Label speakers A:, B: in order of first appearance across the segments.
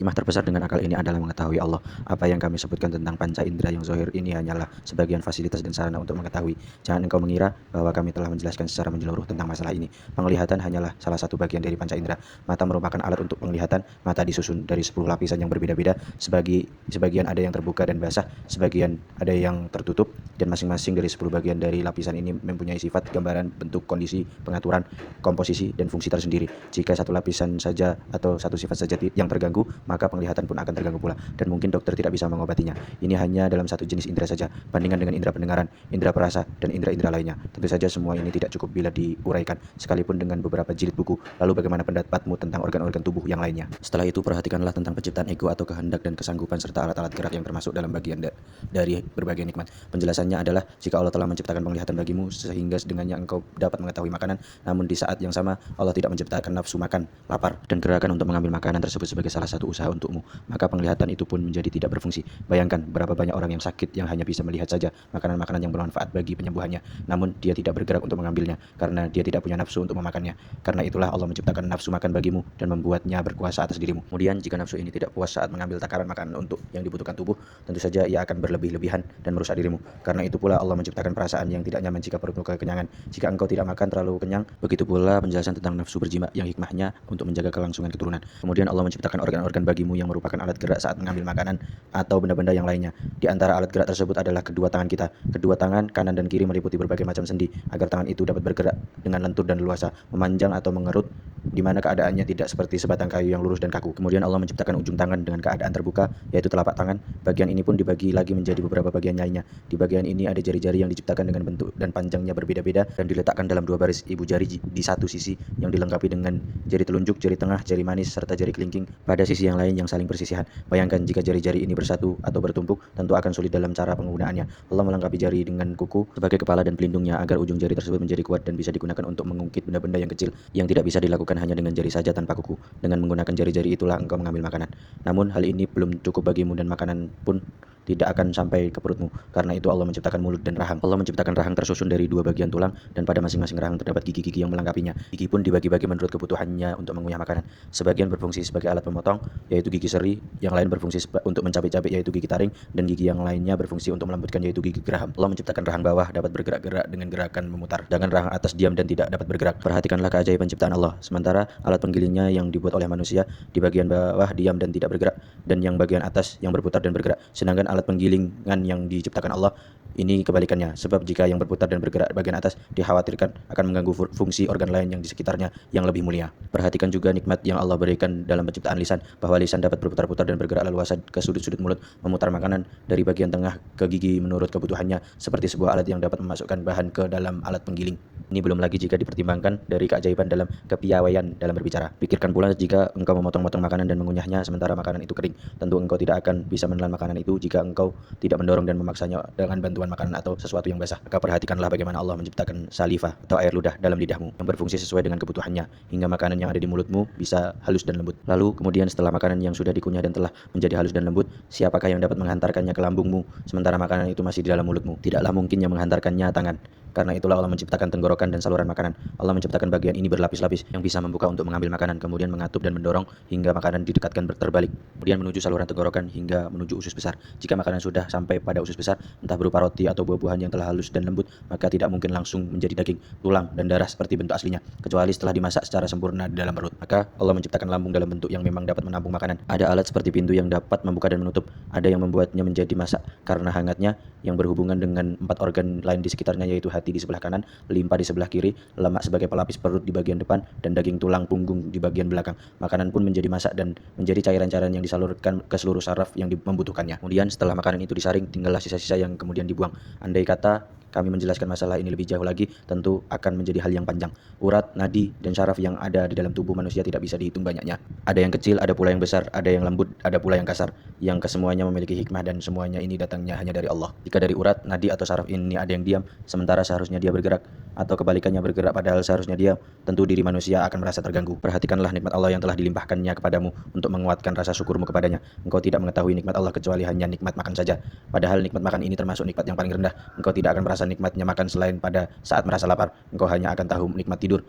A: Hikmah terbesar dengan akal ini adalah mengetahui Allah. Apa yang kami sebutkan tentang panca indera yang zahir ini hanyalah sebagian fasilitas dan sarana untuk mengetahui. Jangan engkau mengira bahwa kami telah menjelaskan secara menyeluruh tentang masalah ini. Penglihatan hanyalah salah satu bagian dari panca indera. Mata merupakan alat untuk penglihatan. Mata disusun dari 10 lapisan yang berbeda-beda. Sebagian ada yang terbuka dan basah, sebagian ada yang tertutup, dan masing-masing dari 10 bagian dari lapisan ini mempunyai sifat, gambaran, bentuk, kondisi, pengaturan, komposisi, dan fungsi tersendiri. Jika satu lapisan saja atau satu sifat saja yang terganggu, maka penglihatan pun akan terganggu pula, dan mungkin dokter tidak bisa mengobatinya. Ini hanya dalam satu jenis indera saja, bandingkan dengan indera pendengaran, indera perasa, dan indera-indera lainnya. Tentu saja semua ini tidak cukup bila diuraikan, sekalipun dengan beberapa jilid buku. Lalu bagaimana pendapatmu tentang organ-organ tubuh yang lainnya? Setelah itu perhatikanlah tentang penciptaan ego atau kehendak dan kesanggupan serta alat-alat gerak yang termasuk dalam bagian dari berbagai nikmat. Penjelasannya adalah, jika Allah telah menciptakan penglihatan bagimu sehingga dengannya engkau dapat mengetahui makanan, namun di saat yang sama Allah tidak menciptakan nafsu makan, lapar, dan gerakan untuk mengambil makanan tersebut sebagai salah satu usaha untukmu, maka penglihatan itu pun menjadi tidak berfungsi. Bayangkan berapa banyak orang yang sakit yang hanya bisa melihat saja makanan-makanan yang bermanfaat bagi penyembuhannya, namun dia tidak bergerak untuk mengambilnya karena dia tidak punya nafsu untuk memakannya. Karena itulah Allah menciptakan nafsu makan bagimu dan membuatnya berkuasa atas dirimu. Kemudian jika nafsu ini tidak puas saat mengambil takaran makanan untuk yang dibutuhkan tubuh, tentu saja ia akan berlebih-lebihan dan merusak dirimu. Karena itu pula Allah menciptakan perasaan yang tidak nyaman jika perutmu kekenyangan. Jika engkau tidak makan terlalu kenyang, begitu pula penjelasan tentang nafsu berjima yang hikmahnya untuk menjaga kelangsungan keturunan. Kemudian Allah menciptakan organ-organ bagimu yang merupakan alat gerak saat mengambil makanan atau benda-benda yang lainnya. Di antara alat gerak tersebut adalah kedua tangan kita. Kedua tangan kanan dan kiri meliputi berbagai macam sendi agar tangan itu dapat bergerak dengan lentur dan leluasa, memanjang atau mengerut, di mana keadaannya tidak seperti sebatang kayu yang lurus dan kaku. Kemudian Allah menciptakan ujung tangan dengan keadaan terbuka, yaitu telapak tangan. Bagian ini pun dibagi lagi menjadi beberapa bagian lainnya. Di bagian ini ada jari-jari yang diciptakan dengan bentuk dan panjangnya berbeda-beda dan diletakkan dalam dua baris ibu jari di satu sisi yang dilengkapi dengan jari telunjuk, jari tengah, jari manis, serta jari kelingking pada sisi yang lain yang saling bersisihan. Bayangkan jika jari-jari ini bersatu atau bertumpuk, tentu akan sulit dalam cara penggunaannya. Allah melengkapi jari dengan kuku sebagai kepala dan pelindungnya agar ujung jari tersebut menjadi kuat dan bisa digunakan untuk mengungkit benda-benda yang kecil yang tidak bisa dilakukan hanya dengan jari saja tanpa kuku. Dengan menggunakan jari-jari itulah engkau mengambil makanan. Namun hal ini belum cukup bagimu dan makanan pun tidak akan sampai ke perutmu. Karena itu Allah menciptakan mulut dan rahang. Allah menciptakan rahang tersusun dari dua bagian tulang dan pada masing-masing rahang terdapat gigi-gigi yang melengkapinya. Gigi pun dibagi-bagi menurut kebutuhannya untuk mengunyah makanan. Sebagian berfungsi sebagai alat pemotong, yaitu gigi seri, yang lain berfungsi untuk mencabik-cabik, yaitu gigi taring, dan gigi yang lainnya berfungsi untuk melembutkan, yaitu gigi geraham. Allah menciptakan rahang bawah dapat bergerak-gerak dengan gerakan memutar, sedangkan rahang atas diam dan tidak dapat bergerak. Perhatikanlah keajaiban ciptaan Allah. Sementara alat penggilingnya yang dibuat oleh manusia di bagian bawah diam dan tidak bergerak, dan yang bagian atas yang berputar dan bergerak. Sedangkan alat penggilingan yang diciptakan Allah ini kebalikannya, sebab jika yang berputar dan bergerak bagian atas dikhawatirkan akan mengganggu fungsi organ lain yang di sekitarnya yang lebih mulia. Perhatikan juga nikmat yang Allah berikan dalam penciptaan lisan, bahwa lisan dapat berputar-putar dan bergerak leluasa ke sudut-sudut mulut, memutar makanan dari bagian tengah ke gigi menurut kebutuhannya, seperti sebuah alat yang dapat memasukkan bahan ke dalam alat penggiling. Ini belum lagi jika dipertimbangkan dari keajaiban dalam kepiawaian dalam berbicara. Pikirkan pula jika engkau memotong-motong makanan dan mengunyahnya sementara makanan itu kering. Tentu engkau tidak akan bisa menelan makanan itu jika engkau tidak mendorong dan memaksanya dengan bantuan makanan atau sesuatu yang basah. Maka perhatikanlah bagaimana Allah menciptakan salivah atau air ludah dalam lidahmu yang berfungsi sesuai dengan kebutuhannya, hingga makanan yang ada di mulutmu bisa halus dan lembut. Lalu kemudian setelah makanan yang sudah dikunyah dan telah menjadi halus dan lembut, siapakah yang dapat menghantarkannya ke lambungmu sementara makanan itu masih di dalam mulutmu? Tidaklah mungkin yang menghantarkannya tangan. Karena itulah Allah menciptakan tenggorokan dan saluran makanan. Allah menciptakan bagian ini berlapis-lapis yang bisa membuka untuk mengambil makanan, kemudian mengatup dan mendorong hingga makanan didekatkan terbalik, kemudian menuju saluran tenggorokan hingga menuju usus besar. Jika makanan sudah sampai pada usus besar, entah berupa roti atau buah-buahan yang telah halus dan lembut, maka tidak mungkin langsung menjadi daging, tulang, dan darah seperti bentuk aslinya, kecuali setelah dimasak secara sempurna di dalam perut. Maka Allah menciptakan lambung dalam bentuk yang memang dapat menampung makanan. Ada alat seperti pintu yang dapat membuka dan menutup. Ada yang membuatnya menjadi masak karena hangatnya yang berhubungan dengan 4 organ lain di sekitarnya, yaitu hati di sebelah kanan, limpa di sebelah kiri, lemak sebagai pelapis perut di bagian depan, dan daging tulang punggung di bagian belakang. Makanan pun menjadi masak dan menjadi cairan-cairan yang disalurkan ke seluruh saraf yang membutuhkannya. Kemudian setelah makanan itu disaring, tinggallah sisa-sisa yang kemudian dibuang. Andai kata kami menjelaskan masalah ini lebih jauh lagi, tentu akan menjadi hal yang panjang. Urat, nadi, dan syaraf yang ada di dalam tubuh manusia tidak bisa dihitung banyaknya. Ada yang kecil, ada pula yang besar, ada yang lembut, ada pula yang kasar, yang kesemuanya memiliki hikmah dan semuanya ini datangnya hanya dari Allah. Jika dari urat, nadi, atau syaraf ini ada yang diam, sementara seharusnya dia bergerak, atau kebalikannya bergerak padahal seharusnya dia, tentu diri manusia akan merasa terganggu. Perhatikanlah nikmat Allah yang telah dilimpahkannya kepadamu untuk menguatkan rasa syukurmu kepadanya. Engkau tidak mengetahui nikmat Allah kecuali hanya nikmat makan saja. Padahal nikmat makan ini termasuk nikmat yang paling rendah. Engkau tidak akan merasa nikmatnya makan selain pada saat merasa lapar. Engkau hanya akan tahu nikmat tidur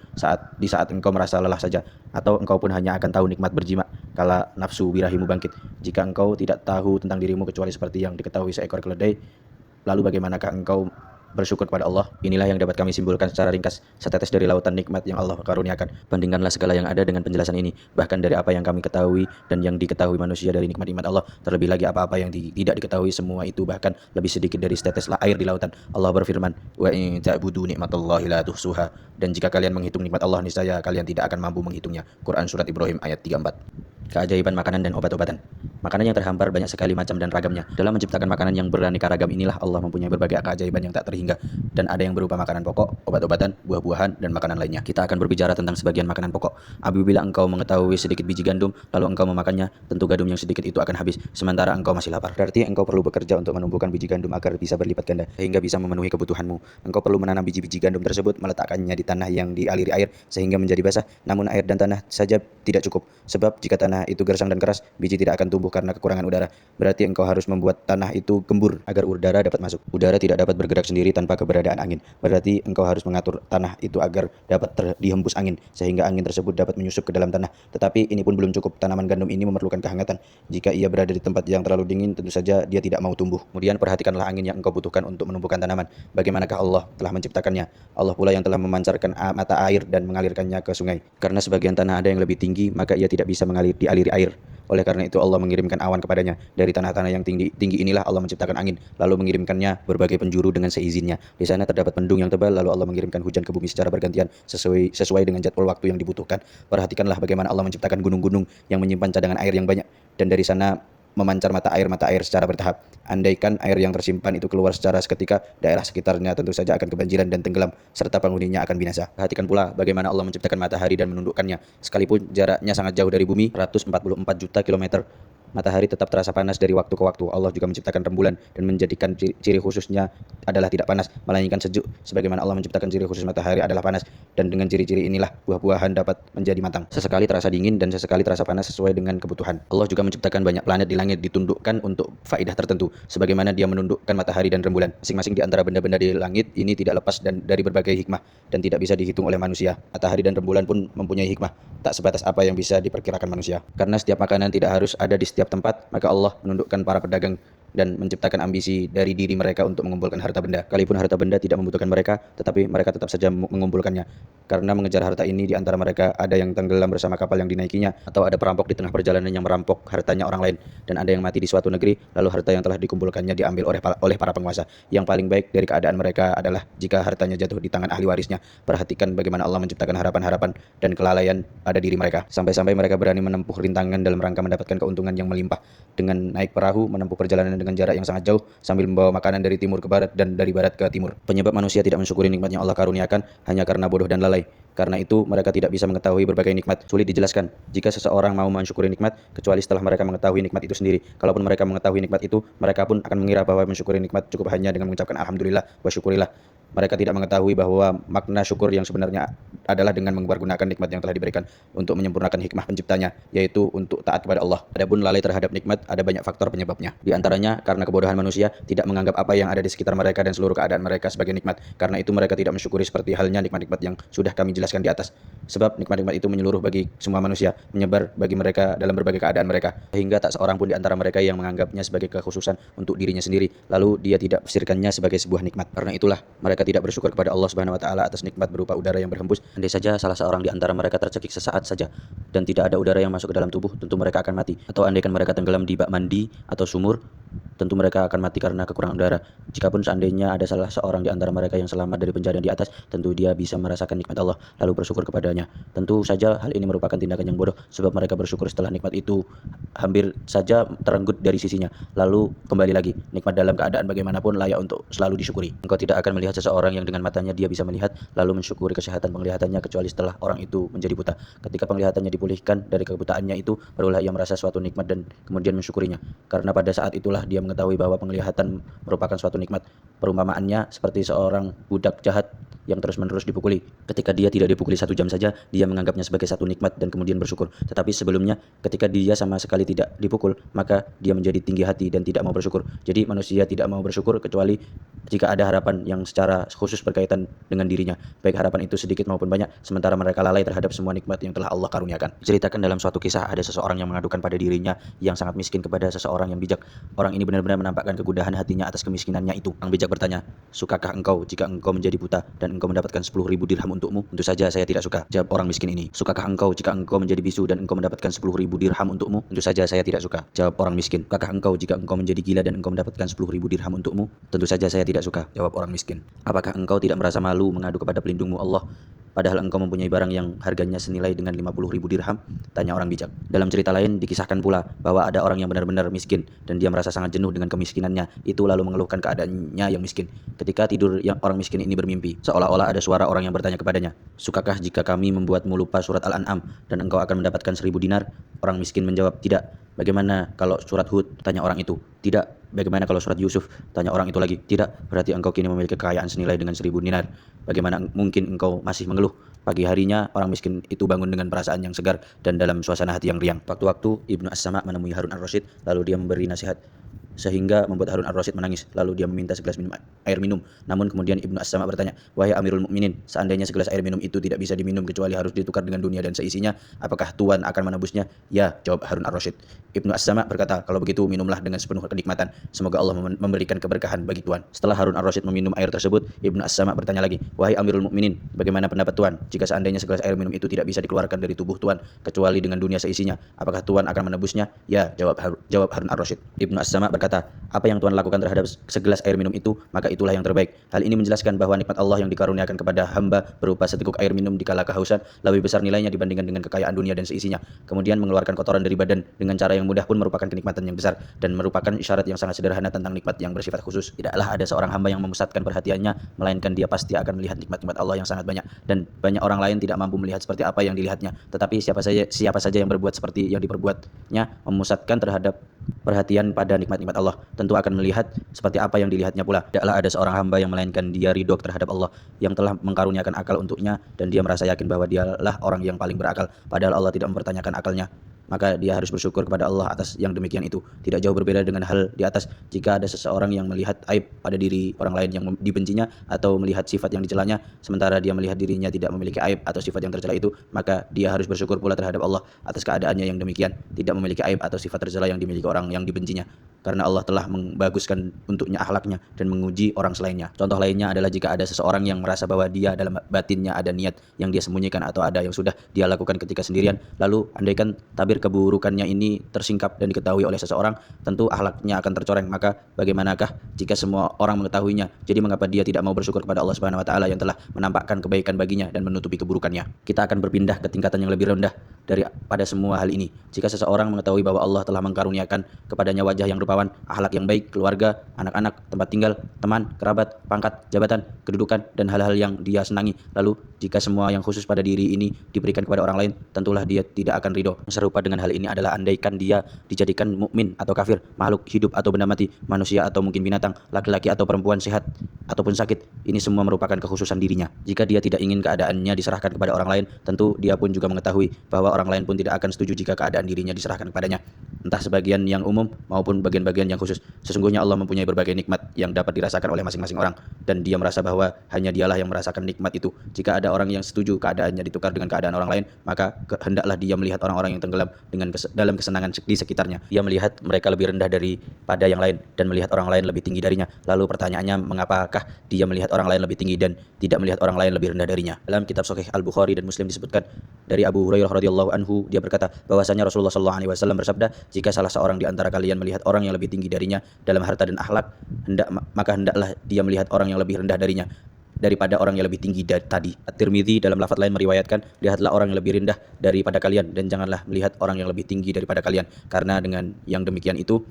A: di saat engkau merasa lelah saja, atau engkau pun hanya akan tahu nikmat berjima kala nafsu birahimu bangkit. Jika engkau tidak tahu tentang dirimu kecuali seperti yang diketahui seekor keledai, lalu bagaimanakah engkau bersyukur kepada Allah? Inilah yang dapat kami simpulkan secara ringkas setetes dari lautan nikmat yang Allah karuniakan. Bandingkanlah segala yang ada dengan penjelasan ini, bahkan dari apa yang kami ketahui dan yang diketahui manusia dari nikmat-nikmat Allah, terlebih lagi apa-apa yang tidak diketahui, semua itu bahkan lebih sedikit dari setetes air di lautan. Allah berfirman, wa in ta'budu nikmatallahi la tuhsuha, dan jika kalian menghitung nikmat Allah, niscaya kalian tidak akan mampu menghitungnya. Quran Surat Ibrahim ayat 34. Keajaiban makanan dan obat-obatan. Makanan yang terhampar banyak sekali macam dan ragamnya. Dalam menciptakan makanan yang beraneka ragam inilah Allah mempunyai berbagai keajaiban yang tak terhingga, dan ada yang berupa makanan pokok, obat-obatan, buah-buahan, dan makanan lainnya. Kita akan berbicara tentang sebagian makanan pokok. Apabila engkau mengetahui sedikit biji gandum, lalu engkau memakannya, tentu gandum yang sedikit itu akan habis, sementara engkau masih lapar. Berarti engkau perlu bekerja untuk menumbuhkan biji gandum agar bisa berlipat ganda, sehingga bisa memenuhi kebutuhanmu. Engkau perlu menanam biji-biji gandum tersebut, meletakkannya di tanah yang dialiri air, sehingga menjadi basah. Namun air dan tanah saja tidak cukup, sebab jika tanah itu gersang dan keras, biji tidak akan tumbuh karena kekurangan udara. Berarti engkau harus membuat tanah itu gembur agar udara dapat masuk. Udara tidak dapat bergerak sendiri tanpa keberadaan angin. Berarti engkau harus mengatur tanah itu agar dapat dihembus angin, sehingga angin tersebut dapat menyusup ke dalam tanah. Tetapi ini pun belum cukup. Tanaman gandum ini memerlukan kehangatan. Jika ia berada di tempat yang terlalu dingin, tentu saja dia tidak mau tumbuh. Kemudian perhatikanlah angin yang engkau butuhkan untuk menumbuhkan tanaman. Bagaimanakah Allah telah menciptakannya? Allah pula yang telah memancarkan mata air dan mengalirkannya ke sungai. Karena sebagian tanah ada yang lebih tinggi, maka ia tidak bisa dialiri air. Oleh karena itu Allah mengirimkan awan kepadanya. Dari tanah-tanah yang tinggi inilah Allah menciptakan angin, lalu mengirimkannya berbagai penjuru dengan seizinnya. Di sana terdapat mendung yang tebal, lalu Allah mengirimkan hujan ke bumi secara bergantian sesuai dengan jadwal waktu yang dibutuhkan. Perhatikanlah bagaimana Allah menciptakan gunung-gunung yang menyimpan cadangan air yang banyak, dan dari sana memancar mata air secara bertahap. Andaikan air yang tersimpan itu keluar secara seketika, daerah sekitarnya tentu saja akan kebanjiran dan tenggelam, serta penghuninya akan binasa. Perhatikan pula bagaimana Allah menciptakan matahari dan menundukkannya. Sekalipun jaraknya sangat jauh dari bumi, 144 juta kilometer, matahari tetap terasa panas dari waktu ke waktu. Allah juga menciptakan rembulan dan menjadikan ciri khususnya adalah tidak panas, melainkan sejuk. Sebagaimana Allah menciptakan ciri khusus matahari adalah panas, dan dengan ciri-ciri inilah buah-buahan dapat menjadi matang. Sesekali terasa dingin dan sesekali terasa panas sesuai dengan kebutuhan. Allah juga menciptakan banyak planet di langit ditundukkan untuk faedah tertentu, sebagaimana Dia menundukkan matahari dan rembulan. Masing-masing di antara benda-benda di langit ini tidak lepas dari berbagai hikmah dan tidak bisa dihitung oleh manusia. Matahari dan rembulan pun mempunyai hikmah tak sebatas apa yang bisa diperkirakan manusia. Karena setiap makanan tidak harus ada di setiap tempat, maka Allah menundukkan para pedagang dan menciptakan ambisi dari diri mereka untuk mengumpulkan harta benda. Sekalipun harta benda tidak membutuhkan mereka, tetapi mereka tetap saja mengumpulkannya. Karena mengejar harta ini, di antara mereka ada yang tenggelam bersama kapal yang dinaikinya, atau ada perampok di tengah perjalanan yang merampok hartanya orang lain, dan ada yang mati di suatu negeri, lalu harta yang telah dikumpulkannya diambil oleh para penguasa. Yang paling baik dari keadaan mereka adalah jika hartanya jatuh di tangan ahli warisnya. Perhatikan bagaimana Allah menciptakan harapan-harapan dan kelalaian pada diri mereka, sampai-sampai mereka berani menempuh rintangan dalam rangka mendapatkan keuntungan yang melimpah, dengan naik perahu menempuh perjalanan dengan jarak yang sangat jauh sambil membawa makanan dari timur ke barat dan dari barat ke timur. Penyebab manusia tidak mensyukuri nikmat yang Allah karuniakan hanya karena bodoh dan lalai. Karena itu mereka tidak bisa mengetahui berbagai nikmat. Sulit dijelaskan jika seseorang mau mensyukuri nikmat kecuali setelah mereka mengetahui nikmat itu sendiri. Kalaupun mereka mengetahui nikmat itu, mereka pun akan mengira bahwa mensyukuri nikmat cukup hanya dengan mengucapkan alhamdulillah wa syukurilah. Mereka tidak mengetahui bahwa makna syukur yang sebenarnya adalah dengan mempergunakan nikmat yang telah diberikan untuk menyempurnakan hikmah penciptanya, yaitu untuk taat kepada Allah. Adapun lalai terhadap nikmat, ada banyak faktor penyebabnya. Di antaranya karena kebodohan manusia tidak menganggap apa yang ada di sekitar mereka dan seluruh keadaan mereka sebagai nikmat. Karena itu mereka tidak mensyukuri seperti halnya nikmat-nikmat yang sudah kami jelaskan di atas. Sebab nikmat-nikmat itu menyeluruh bagi semua manusia, menyebar bagi mereka dalam berbagai keadaan mereka, sehingga tak seorang pun di antara mereka yang menganggapnya sebagai kekhususan untuk dirinya sendiri, lalu dia tidak menafsirkannya sebagai sebuah nikmat. Karena itulah mereka tidak bersyukur kepada Allah Subhanahu wa taala atas nikmat berupa udara yang berhembus. Andai saja salah seorang di antara mereka tercekik sesaat saja dan tidak ada udara yang masuk ke dalam tubuh, tentu mereka akan mati. Atau andaikan mereka tenggelam di bak mandi atau sumur, tentu mereka akan mati karena kekurangan udara. Jikapun seandainya ada salah seorang di antara mereka yang selamat dari pencarian di atas, tentu dia bisa merasakan nikmat Allah lalu bersyukur kepadanya. Tentu saja hal ini merupakan tindakan yang bodoh, sebab mereka bersyukur setelah nikmat itu hampir saja terenggut dari sisinya, lalu kembali lagi. Nikmat dalam keadaan bagaimanapun layak untuk selalu disyukuri. Engkau tidak akan melihat seseorang yang dengan matanya dia bisa melihat lalu mensyukuri kesehatan penglihatannya kecuali setelah orang itu menjadi buta. Ketika penglihatannya dipulihkan dari kebutaannya itu, barulah ia merasa suatu nikmat dan kemudian mensyukurinya. Karena pada saat itulah dia mengetahui bahwa penglihatan merupakan suatu nikmat. Perumpamaannya seperti seorang budak jahat yang terus-menerus dipukuli. Ketika dia tidak dipukuli 1 jam saja, dia menganggapnya sebagai satu nikmat dan kemudian bersyukur. Tetapi sebelumnya, ketika dia sama sekali tidak dipukul, maka dia menjadi tinggi hati dan tidak mau bersyukur. Jadi manusia tidak mau bersyukur kecuali jika ada harapan yang secara khusus berkaitan dengan dirinya, baik harapan itu sedikit maupun banyak, sementara mereka lalai terhadap semua nikmat yang telah Allah karuniakan. Diceritakan dalam suatu kisah, ada seseorang yang mengadukan pada dirinya yang sangat miskin kepada seseorang yang bijak. Orang ini benar-benar menampakkan kegundahan hatinya atas kemiskinannya itu. Orang bijak bertanya, "Sukakah engkau jika engkau menjadi buta dan engkau mendapatkan 10.000 dirham untukmu?" "Tentu saja saya tidak suka," jawab orang miskin ini. "Sukakah engkau jika engkau menjadi bisu dan engkau mendapatkan 10.000 dirham untukmu?" "Tentu saja saya tidak suka," jawab orang miskin. "Sukakah engkau jika engkau menjadi gila dan engkau mendapatkan 10.000 dirham untukmu?" "Tentu saja saya tidak suka," jawab orang miskin. "Apakah engkau tidak merasa malu mengadu kepada pelindungmu Allah, padahal engkau mempunyai barang yang harganya senilai dengan 50.000 dirham? Tanya orang bijak. Dalam cerita lain dikisahkan pula bahwa ada orang yang benar-benar miskin dan dia merasa sangat jenuh dengan kemiskinannya. Itu lalu mengeluhkan keadaannya yang miskin. Ketika tidur, yang orang miskin ini bermimpi. Seolah-olah ada suara orang yang bertanya kepadanya, "Sukakah jika kami membuatmu lupa surat Al-An'am dan engkau akan mendapatkan 1.000 dinar?" Orang miskin menjawab, "Tidak." "Bagaimana kalau surat Hud?" tanya orang itu. "Tidak." "Bagaimana kalau surat Yusuf?" tanya orang itu lagi. "Tidak." "Berarti engkau kini memiliki kekayaan senilai dengan 1.000 dinar. Bagaimana mungkin engkau masih mengeluh?" Pagi harinya, orang miskin itu bangun dengan perasaan yang segar dan dalam suasana hati yang riang. Waktu-waktu Ibnu As-Sama menemui Harun Ar-Rasyid, lalu dia memberi nasihat sehingga membuat Harun Ar-Rasyid menangis. Lalu dia meminta segelas air minum. Namun kemudian Ibnu As-Sama bertanya, "Wahai Amirul Mukminin, seandainya segelas air minum itu tidak bisa diminum kecuali harus ditukar dengan dunia dan seisinya, apakah Tuan akan menebusnya?" "Ya," jawab Harun Ar-Rasyid. Ibnu As-Sama berkata, "Kalau begitu minumlah dengan sepenuh kenikmatan. Semoga Allah memberikan keberkahan bagi Tuan." Setelah Harun Ar-Rasyid meminum air tersebut, Ibnu As-Sama bertanya lagi, "Wahai Amirul Mukminin, bagaimana pendapat Tuan? Jika seandainya segelas air minum itu tidak bisa dikeluarkan dari tubuh Tuan kecuali dengan dunia seisinya, apakah Tuan akan menebusnya?" "Ya," jawab Harun Ar-Rasyid. Ibnu As-Sama berkata, "Apa yang Tuan lakukan terhadap segelas air minum itu, maka itulah yang terbaik." Hal ini menjelaskan bahwa nikmat Allah yang dikaruniakan kepada hamba berupa seteguk air minum di kala kehausan lebih besar nilainya dibandingkan dengan kekayaan dunia dan seisinya. Kemudian mengeluarkan kotoran dari badan dengan cara yang mudah pun merupakan kenikmatan yang besar dan merupakan isyarat yang sangat sederhana tentang nikmat yang bersifat khusus. Tidaklah ada seorang hamba yang memusatkan perhatiannya, melainkan dia pasti akan melihat nikmat-nikmat Allah yang sangat banyak, dan banyak orang lain tidak mampu melihat seperti apa yang dilihatnya. Tetapi siapa saja yang berbuat seperti yang diperbuatnya, memusatkan terhadap perhatian pada nikmat-nikmat Allah, tentu akan melihat seperti apa yang dilihatnya pula. Tidaklah ada seorang hamba yang melainkan dia ridho terhadap Allah yang telah mengkaruniakan akal untuknya, dan dia merasa yakin bahwa dialah orang yang paling berakal, padahal Allah tidak mempertanyakan akalnya. Maka dia harus bersyukur kepada Allah atas yang demikian itu. Tidak jauh berbeda dengan hal di atas. Jika ada seseorang yang melihat aib pada diri orang lain yang dibencinya, atau melihat sifat yang dicelanya, sementara dia melihat dirinya tidak memiliki aib atau sifat yang tercela itu, maka dia harus bersyukur pula terhadap Allah atas keadaannya yang demikian, tidak memiliki aib atau sifat tercela yang dimiliki orang yang dibencinya, karena Allah telah membaguskan untuknya akhlaknya dan menguji orang selainnya. Contoh lainnya adalah jika ada seseorang yang merasa bahwa dia dalam batinnya ada niat yang dia sembunyikan atau ada yang sudah dia lakukan ketika sendirian, lalu andaikan tabir keburukannya ini tersingkap dan diketahui oleh seseorang, tentu akhlaknya akan tercoreng. Maka bagaimanakah jika semua orang mengetahuinya? Jadi mengapa dia tidak mau bersyukur kepada Allah Subhanahu wa taala yang telah menampakkan kebaikan baginya dan menutupi keburukannya? Kita akan berpindah ke tingkatan yang lebih rendah daripada semua hal ini. Jika seseorang mengetahui bahwa Allah telah mengkaruniakan kepadanya wajah yang rupawan, akhlak yang baik, keluarga, anak-anak, tempat tinggal, teman, kerabat, pangkat, jabatan, kedudukan, dan hal-hal yang dia senangi, lalu jika semua yang khusus pada diri ini diberikan kepada orang lain, tentulah dia tidak akan ridho. Serupa dengan hal ini adalah andaikan dia dijadikan mukmin atau kafir, makhluk hidup atau benda mati, manusia atau mungkin binatang, laki-laki atau perempuan, sehat ataupun sakit, ini semua merupakan kekhususan dirinya. Jika dia tidak ingin keadaannya diserahkan kepada orang lain, tentu dia pun juga mengetahui bahwa orang lain pun tidak akan setuju jika keadaan dirinya diserahkan kepadanya, entah sebagian yang umum maupun bagian-bagian yang khusus. Sesungguhnya Allah mempunyai berbagai nikmat yang dapat dirasakan oleh masing-masing orang, dan dia merasa bahwa hanya dialah yang merasakan nikmat itu. Jika ada orang yang setuju keadaannya ditukar dengan keadaan orang lain, maka hendaklah dia melihat orang-orang yang tenggelam dalam kesenangan di sekitarnya. Dia melihat mereka lebih rendah daripada yang lain dan melihat orang lain lebih tinggi darinya. Lalu pertanyaannya, mengapakah dia melihat orang lain lebih tinggi dan tidak melihat orang lain lebih rendah darinya? Dalam kitab Sahih Al-Bukhari dan Muslim disebutkan dari Abu Hurairah radhiyallahu anhu, dia berkata bahwasanya Rasulullah sallallahu alaihi wasallam bersabda, "Jika salah seorang di antara kalian melihat orang yang lebih tinggi darinya dalam harta dan akhlak, maka hendaklah dia melihat orang yang lebih rendah darinya daripada orang yang lebih tinggi tadi." At-Tirmidzi dalam lafaz lain meriwayatkan, "Lihatlah orang yang lebih rendah daripada kalian dan janganlah melihat orang yang lebih tinggi daripada kalian, karena dengan yang demikian itu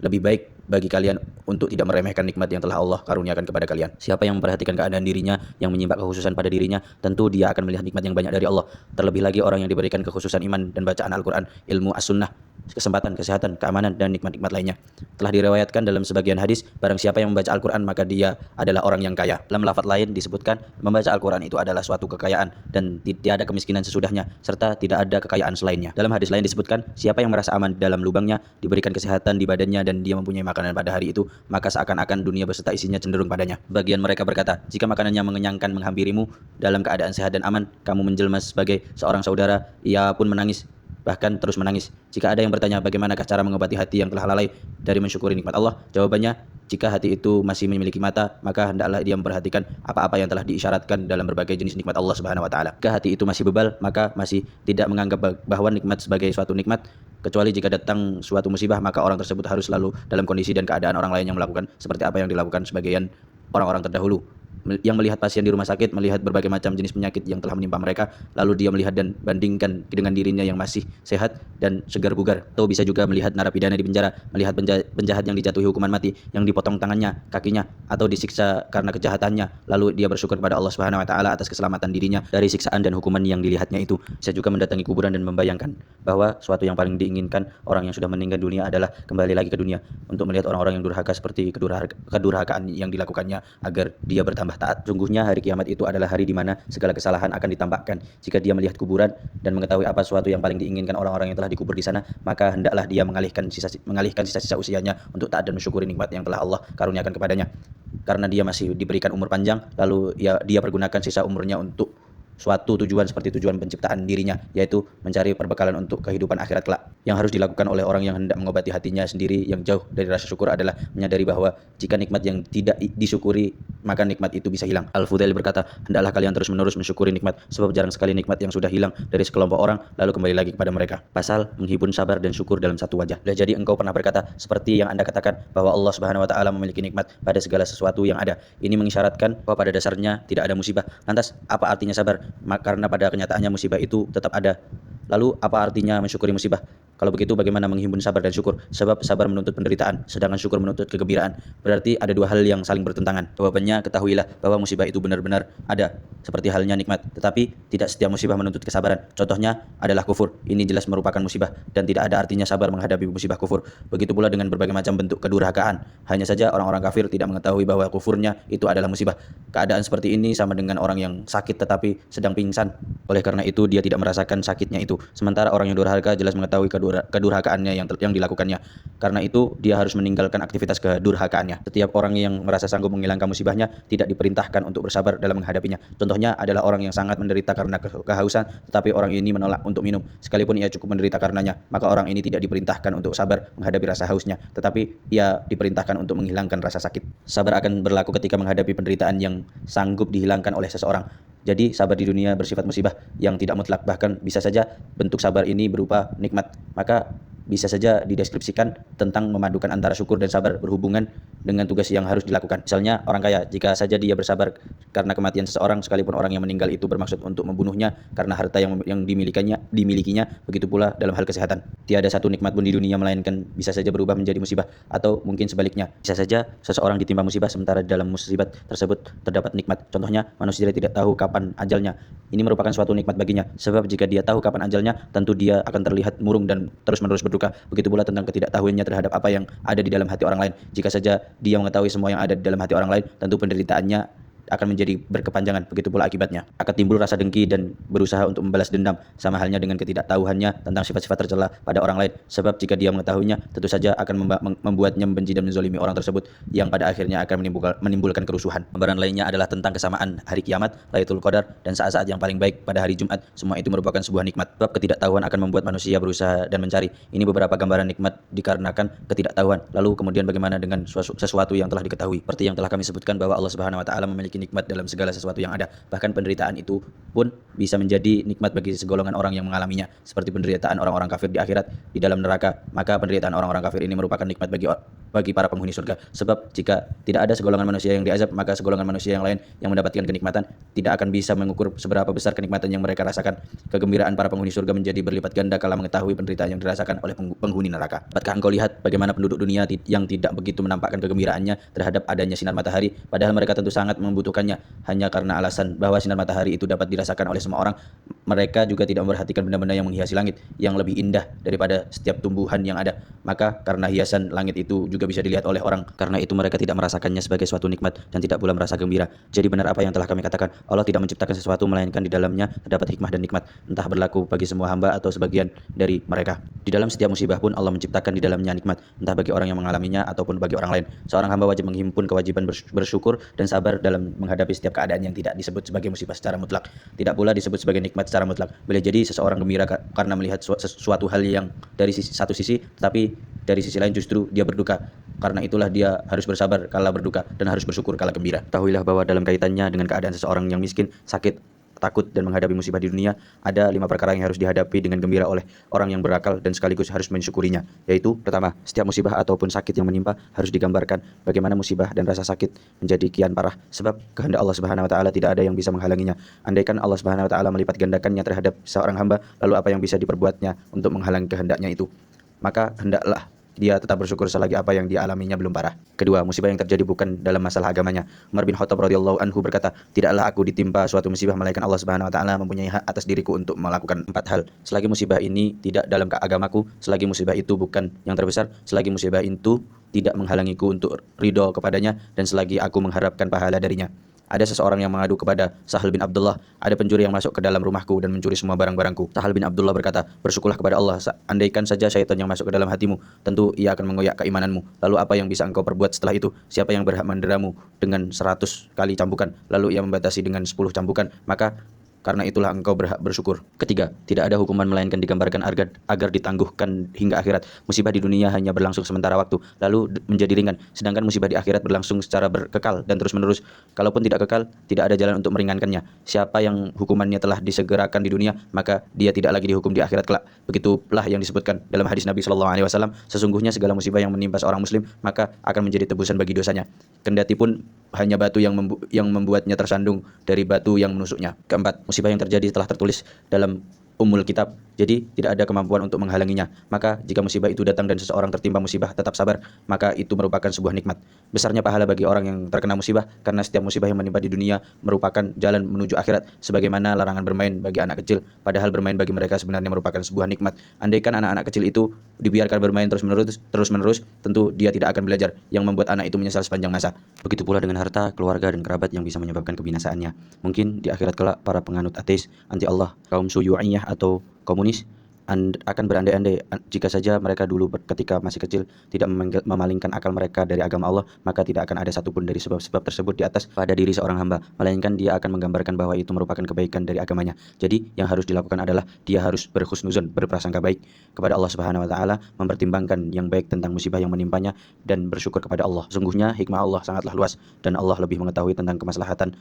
A: lebih baik bagi kalian untuk tidak meremehkan nikmat yang telah Allah karuniakan kepada kalian. Siapa yang memperhatikan keadaan dirinya, yang menyimpan kekhususan pada dirinya, tentu dia akan melihat nikmat yang banyak dari Allah. Terlebih lagi orang yang diberikan kekhususan iman dan bacaan Al-Quran, ilmu as-sunnah, kesempatan, kesehatan, keamanan, dan nikmat-nikmat lainnya. Telah diriwayatkan dalam sebagian hadis, barang siapa yang membaca Al-Quran maka dia adalah orang yang kaya. Dalam lafaz lain disebutkan, membaca Al-Quran itu adalah suatu kekayaan dan tidak ada kemiskinan sesudahnya, serta tidak ada kekayaan selainnya. Dalam hadis lain disebutkan, siapa yang merasa aman dalam lubangnya, diberikan kesehatan di badannya, dan dia mempunyai makanan pada hari itu, maka seakan-akan dunia beserta isinya cenderung padanya. Bagian mereka berkata, jika makanannya mengenyangkan menghampirimu dalam keadaan sehat dan aman, kamu menjelma sebagai seorang saudara. Ia pun menangis, bahkan terus menangis. Jika ada yang bertanya bagaimanakah cara mengobati hati yang telah lalai dari mensyukuri nikmat Allah, jawabannya, jika hati itu masih memiliki mata, maka hendaklah dia memperhatikan apa-apa yang telah diisyaratkan dalam berbagai jenis nikmat Allah Subhanahu wa taala. Jika hati itu masih bebal, maka masih tidak menganggap bahwa nikmat sebagai suatu nikmat, kecuali jika datang suatu musibah, maka orang tersebut harus selalu dalam kondisi dan keadaan orang lain yang melakukan seperti apa yang dilakukan sebagian orang-orang terdahulu, yang melihat pasien di rumah sakit, melihat berbagai macam jenis penyakit yang telah menimpa mereka, lalu dia melihat dan bandingkan dengan dirinya yang masih sehat dan segar bugar. Atau bisa juga melihat narapidana di penjara, melihat penjahat yang dijatuhi hukuman mati, yang dipotong tangannya, kakinya, atau disiksa karena kejahatannya, lalu dia bersyukur kepada Allah Subhanahu wa taala atas keselamatan dirinya dari siksaan dan hukuman yang dilihatnya itu. Bisa juga mendatangi kuburan dan membayangkan bahwa suatu yang paling diinginkan orang yang sudah meninggal dunia adalah kembali lagi ke dunia untuk melihat orang-orang yang durhaka seperti kedurhakaan yang dilakukannya agar dia bertambah taat. Sungguhnya hari kiamat itu adalah hari di mana segala kesalahan akan ditampakkan. Jika dia melihat kuburan dan mengetahui apa suatu yang paling diinginkan orang-orang yang telah dikubur di sana, maka hendaklah dia mengalihkan sisa-sisa usianya untuk taat dan mensyukuri nikmat yang telah Allah karuniakan kepadanya. Karena dia masih diberikan umur panjang, lalu dia pergunakan sisa umurnya untuk suatu tujuan seperti tujuan penciptaan dirinya, yaitu mencari perbekalan untuk kehidupan akhirat kelak. Yang harus dilakukan oleh orang yang hendak mengobati hatinya sendiri yang jauh dari rasa syukur adalah menyadari bahwa jika nikmat yang tidak disyukuri, maka nikmat itu bisa hilang. Al-Fudail berkata, hendaklah kalian terus-menerus mensyukuri nikmat, sebab jarang sekali nikmat yang sudah hilang dari sekelompok orang lalu kembali lagi kepada mereka. Pasal menghibun sabar dan syukur dalam satu wajah. Boleh jadi engkau pernah berkata seperti yang Anda katakan, bahwa Allah Subhanahu wa taala memiliki nikmat pada segala sesuatu yang ada. Ini mengisyaratkan bahwa pada dasarnya tidak ada musibah. Lantas apa artinya sabar? Karena pada kenyataannya musibah itu tetap ada. Lalu apa artinya mensyukuri musibah? Kalau begitu bagaimana menghimpun sabar dan syukur? Sebab sabar menuntut penderitaan, sedangkan syukur menuntut kegembiraan. Berarti ada dua hal yang saling bertentangan. Jawabannya, ketahuilah bahwa musibah itu benar-benar ada, seperti halnya nikmat. Tetapi tidak setiap musibah menuntut kesabaran. Contohnya adalah kufur. Ini jelas merupakan musibah dan tidak ada artinya sabar menghadapi musibah kufur. Begitu pula dengan berbagai macam bentuk kedurhakaan. Hanya saja orang-orang kafir tidak mengetahui bahwa kufurnya itu adalah musibah. Keadaan seperti ini sama dengan orang yang sakit tetapi sedang pingsan. Oleh karena itu dia tidak merasakan sakitnya itu. Sementara orang yang durhaka jelas mengetahui kedurhakaannya yang dilakukannya. Karena itu dia harus meninggalkan aktivitas kedurhakaannya. Setiap orang yang merasa sanggup menghilangkan musibahnya tidak diperintahkan untuk bersabar dalam menghadapinya. Contohnya adalah orang yang sangat menderita karena kehausan, tetapi orang ini menolak untuk minum. Sekalipun ia cukup menderita karenanya, maka orang ini tidak diperintahkan untuk sabar menghadapi rasa hausnya, tetapi ia diperintahkan untuk menghilangkan rasa sakit. Sabar akan berlaku ketika menghadapi penderitaan yang sanggup dihilangkan oleh seseorang. Jadi sabar di dunia bersifat musibah yang tidak mutlak, bahkan bisa saja bentuk sabar ini berupa nikmat. Maka bisa saja dideskripsikan tentang memadukan antara syukur dan sabar berhubungan dengan tugas yang harus dilakukan. Misalnya orang kaya, jika saja dia bersabar karena kematian seseorang, sekalipun orang yang meninggal itu bermaksud untuk membunuhnya karena harta yang dimilikinya, begitu pula dalam hal kesehatan. Tiada satu nikmat pun di dunia melainkan bisa saja berubah menjadi musibah, atau mungkin sebaliknya. Bisa saja seseorang ditimpa musibah sementara dalam musibat tersebut terdapat nikmat. Contohnya, manusia tidak tahu kapan ajalnya. Ini merupakan suatu nikmat baginya, sebab jika dia tahu kapan ajalnya, tentu dia akan terlihat murung dan terus-menerus berduka. Begitu pula tentang ketidaktahuannya terhadap apa yang ada di dalam hati orang lain. Jika saja dia mengetahui semua yang ada di dalam hati orang lain, tentu penderitaannya akan menjadi berkepanjangan. Begitu pula akibatnya akan timbul rasa dengki dan berusaha untuk membalas dendam, sama halnya dengan ketidaktahuannya tentang sifat-sifat tercela pada orang lain. Sebab jika dia mengetahuinya, tentu saja akan membuatnya membenci dan menzalimi orang tersebut, yang pada akhirnya akan menimbulkan kerusuhan. Gambaran lainnya adalah tentang kesamaan hari kiamat, Lailatul Qadar, dan saat-saat yang paling baik pada hari Jumat. Semua itu merupakan sebuah nikmat. Sebab ketidaktahuan akan membuat manusia berusaha dan mencari. Ini beberapa gambaran nikmat dikarenakan ketidaktahuan. Lalu kemudian bagaimana dengan sesuatu yang telah diketahui? Seperti yang telah kami sebutkan bahwa Allah Subhanahu wa taala memiliki nikmat dalam segala sesuatu yang ada. Bahkan penderitaan itu pun bisa menjadi nikmat bagi segolongan orang yang mengalaminya, seperti penderitaan orang-orang kafir di akhirat di dalam neraka. Maka penderitaan orang-orang kafir ini merupakan nikmat bagi para penghuni surga. Sebab jika tidak ada segolongan manusia yang diazab, maka segolongan manusia yang lain yang mendapatkan kenikmatan tidak akan bisa mengukur seberapa besar kenikmatan yang mereka rasakan. Kegembiraan para penghuni surga menjadi berlipat ganda kala mengetahui penderitaan yang dirasakan oleh penghuni neraka. Dapatkah engkau lihat bagaimana penduduk dunia yang tidak begitu menampakkan kegembiraannya terhadap adanya sinar matahari, padahal mereka tentu sangat membutuhkannya. Hanya karena alasan bahwa sinar matahari itu dapat dirasakan oleh semua orang, mereka juga tidak memperhatikan benda-benda yang menghiasi langit yang lebih indah daripada setiap tumbuhan yang ada. Maka karena hiasan langit itu juga bisa dilihat oleh orang, karena itu mereka tidak merasakannya sebagai suatu nikmat dan tidak pula merasa gembira. Jadi benar apa yang telah kami katakan, Allah tidak menciptakan sesuatu melainkan di dalamnya terdapat hikmah dan nikmat, entah berlaku bagi semua hamba atau sebagian dari mereka. Di dalam setiap musibah pun Allah menciptakan di dalamnya nikmat, entah bagi orang yang mengalaminya ataupun bagi orang lain. Seorang hamba wajib menghimpun kewajiban bersyukur dan sabar dalam menghadapi setiap keadaan yang tidak disebut sebagai musibah secara mutlak, tidak pula disebut sebagai nikmat secara mutlak. Boleh jadi seseorang gembira karena melihat suatu hal yang dari satu sisi, tetapi dari sisi lain justru dia berduka. Karena itulah dia harus bersabar kala berduka dan harus bersyukur kala gembira. Ketahuilah bahwa dalam kaitannya dengan keadaan seseorang yang miskin, sakit, takut dan menghadapi musibah di dunia, ada 5 perkara yang harus dihadapi dengan gembira oleh orang yang berakal dan sekaligus harus mensyukurinya. Yaitu pertama, setiap musibah ataupun sakit yang menimpa harus digambarkan bagaimana musibah dan rasa sakit menjadi kian parah, sebab kehendak Allah Subhanahu wa taala tidak ada yang bisa menghalanginya. Andaikan Allah Subhanahu wa taala melipat gandakannya terhadap seorang hamba, lalu apa yang bisa diperbuatnya untuk menghalangi kehendaknya itu? Maka hendaklah dia tetap bersyukur selagi apa yang dialaminya belum parah. Kedua, musibah yang terjadi bukan dalam masalah agamanya. Umar bin Khattab radhiyallahu anhu berkata, tidaklah aku ditimpa suatu musibah melainkan Allah Subhanahu wa taala mempunyai hak atas diriku untuk melakukan 4 hal. Selagi musibah ini tidak dalam agamaku, selagi musibah itu bukan yang terbesar, selagi musibah itu tidak menghalangiku untuk ridho kepadanya, dan selagi aku mengharapkan pahala darinya. Ada seseorang yang mengadu kepada Sahal bin Abdullah, ada pencuri yang masuk ke dalam rumahku dan mencuri semua barang-barangku. Sahal bin Abdullah berkata, bersyukurlah kepada Allah, andaikan saja syaitan yang masuk ke dalam hatimu, tentu ia akan mengoyak keimananmu. Lalu apa yang bisa engkau perbuat setelah itu? Siapa yang berhak menderamu dengan 100 kali cambukan, lalu ia membatasi dengan 10 cambukan, maka karena itulah engkau berhak bersyukur. Ketiga, tidak ada hukuman melainkan digambarkan agar ditangguhkan hingga akhirat. Musibah di dunia hanya berlangsung sementara waktu, lalu menjadi ringan. Sedangkan musibah di akhirat berlangsung secara kekal dan terus-menerus. Kalaupun tidak kekal, tidak ada jalan untuk meringankannya. Siapa yang hukumannya telah disegerakan di dunia, maka dia tidak lagi dihukum di akhirat kelak. Begitulah yang disebutkan dalam hadis Nabi SAW. Sesungguhnya segala musibah yang menimpa seorang muslim, maka akan menjadi tebusan bagi dosanya. Kendati pun hanya batu yang membuatnya tersandung dari batu yang menusuknya. Keempat, musibah yang terjadi telah tertulis dalam Ummul Kitab, jadi tidak ada kemampuan untuk menghalanginya. Maka jika musibah itu datang dan seseorang tertimpa musibah tetap sabar, maka itu merupakan sebuah nikmat. Besarnya pahala bagi orang yang terkena musibah, karena setiap musibah yang menimpa di dunia merupakan jalan menuju akhirat, sebagaimana larangan bermain bagi anak kecil, padahal bermain bagi mereka sebenarnya merupakan sebuah nikmat. Andaikan anak-anak kecil itu dibiarkan bermain terus-menerus, tentu dia tidak akan belajar, yang membuat anak itu menyesal sepanjang masa. Begitu pula dengan harta, keluarga dan kerabat yang bisa menyebabkan kebinasaannya. Mungkin di akhirat kelak para penganut ateis, anti Allah, kaum Syuyu'iyah atau komunis akan berandai-andai jika saja mereka dulu ketika masih kecil tidak memalingkan akal mereka dari agama Allah, maka tidak akan ada satupun dari sebab-sebab tersebut di atas pada diri seorang hamba, melainkan dia akan menggambarkan bahwa itu merupakan kebaikan dari agamanya. Jadi yang harus dilakukan adalah dia harus berhusnuzon, berprasangka baik kepada Allah Subhanahu wa taala, mempertimbangkan yang baik tentang musibah yang menimpanya dan bersyukur kepada Allah. Sungguhnya hikmah Allah sangatlah luas dan Allah lebih mengetahui tentang kemaslahatan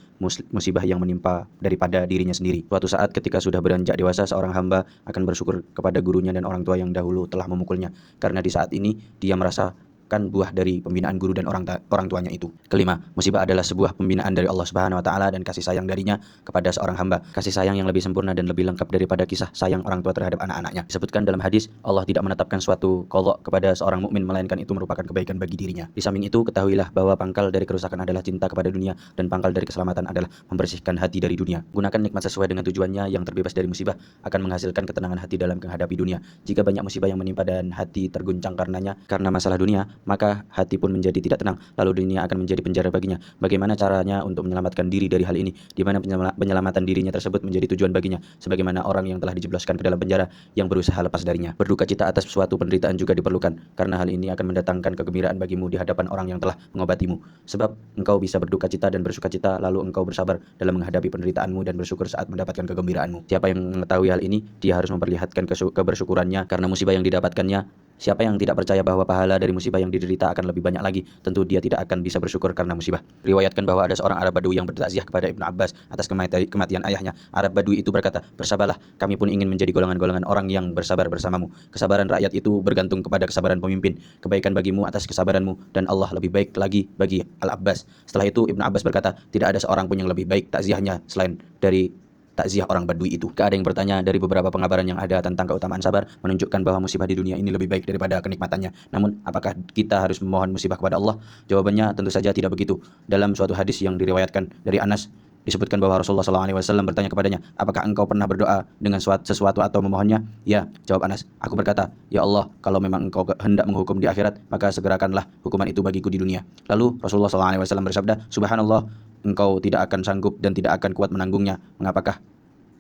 A: musibah yang menimpa daripada dirinya sendiri. Suatu saat ketika sudah beranjak dewasa, seorang hamba akan bersyukur kepada gurunya dan orang tua yang dahulu telah memukulnya, karena di saat ini dia merasa buah dari pembinaan guru dan orang tuanya itu. Kelima, musibah adalah sebuah pembinaan dari Allah Subhanahu wa taala dan kasih sayang darinya kepada seorang hamba. Kasih sayang yang lebih sempurna dan lebih lengkap daripada kisah sayang orang tua terhadap anak-anaknya. Disebutkan dalam hadis, Allah tidak menetapkan suatu qadha kepada seorang mukmin melainkan itu merupakan kebaikan bagi dirinya. Di samping itu, ketahuilah bahwa pangkal dari kerusakan adalah cinta kepada dunia dan pangkal dari keselamatan adalah membersihkan hati dari dunia. Gunakan nikmat sesuai dengan tujuannya yang terbebas dari musibah akan menghasilkan ketenangan hati dalam menghadapi dunia. Jika banyak musibah yang menimpa dan hati terguncang karena masalah dunia, maka hati pun menjadi tidak tenang, lalu dunia akan menjadi penjara baginya. Bagaimana caranya untuk menyelamatkan diri dari hal ini? Di mana penyelamatan dirinya tersebut menjadi tujuan baginya, sebagaimana orang yang telah dijebloskan ke dalam penjara yang berusaha lepas darinya. Berduka cita atas suatu penderitaan juga diperlukan, karena hal ini akan mendatangkan kegembiraan bagimu di hadapan orang yang telah mengobatimu. Sebab engkau bisa berduka cita dan bersuka cita, lalu engkau bersabar dalam menghadapi penderitaanmu dan bersyukur saat mendapatkan kegembiraanmu. Siapa yang mengetahui hal ini, dia harus memperlihatkan kebersyukurannya karena musibah yang didapatkannya, Siapa yang tidak percaya bahwa pahala dari musibah yang diderita akan lebih banyak lagi, tentu dia tidak akan bisa bersyukur karena musibah. Riwayatkan bahwa ada seorang Arab Badui yang bertakziah kepada Ibnu Abbas atas kematian ayahnya. Arab Badui itu berkata, "Bersabarlah, kami pun ingin menjadi golongan-golongan orang yang bersabar bersamamu. Kesabaran rakyat itu bergantung kepada kesabaran pemimpin. Kebaikan bagimu atas kesabaranmu, dan Allah lebih baik lagi bagi Al-Abbas." Setelah itu Ibnu Abbas berkata, "Tidak ada seorang pun yang lebih baik takziahnya selain dari takziah orang Badui itu." Ada yang bertanya, dari beberapa pengabaran yang ada tentang keutamaan sabar menunjukkan bahwa musibah di dunia ini lebih baik daripada kenikmatannya. Namun, apakah kita harus memohon musibah kepada Allah? Jawabannya tentu saja tidak begitu. Dalam suatu hadis yang diriwayatkan dari Anas, disebutkan bahwa Rasulullah SAW bertanya kepadanya, "Apakah engkau pernah berdoa dengan sesuatu atau memohonnya?" "Ya," jawab Anas. "Aku berkata, ya Allah, kalau memang engkau hendak menghukum di akhirat, maka segerakanlah hukuman itu bagiku di dunia." Lalu Rasulullah SAW bersabda, "Subhanallah, engkau tidak akan sanggup dan tidak akan kuat menanggungnya. Mengapakah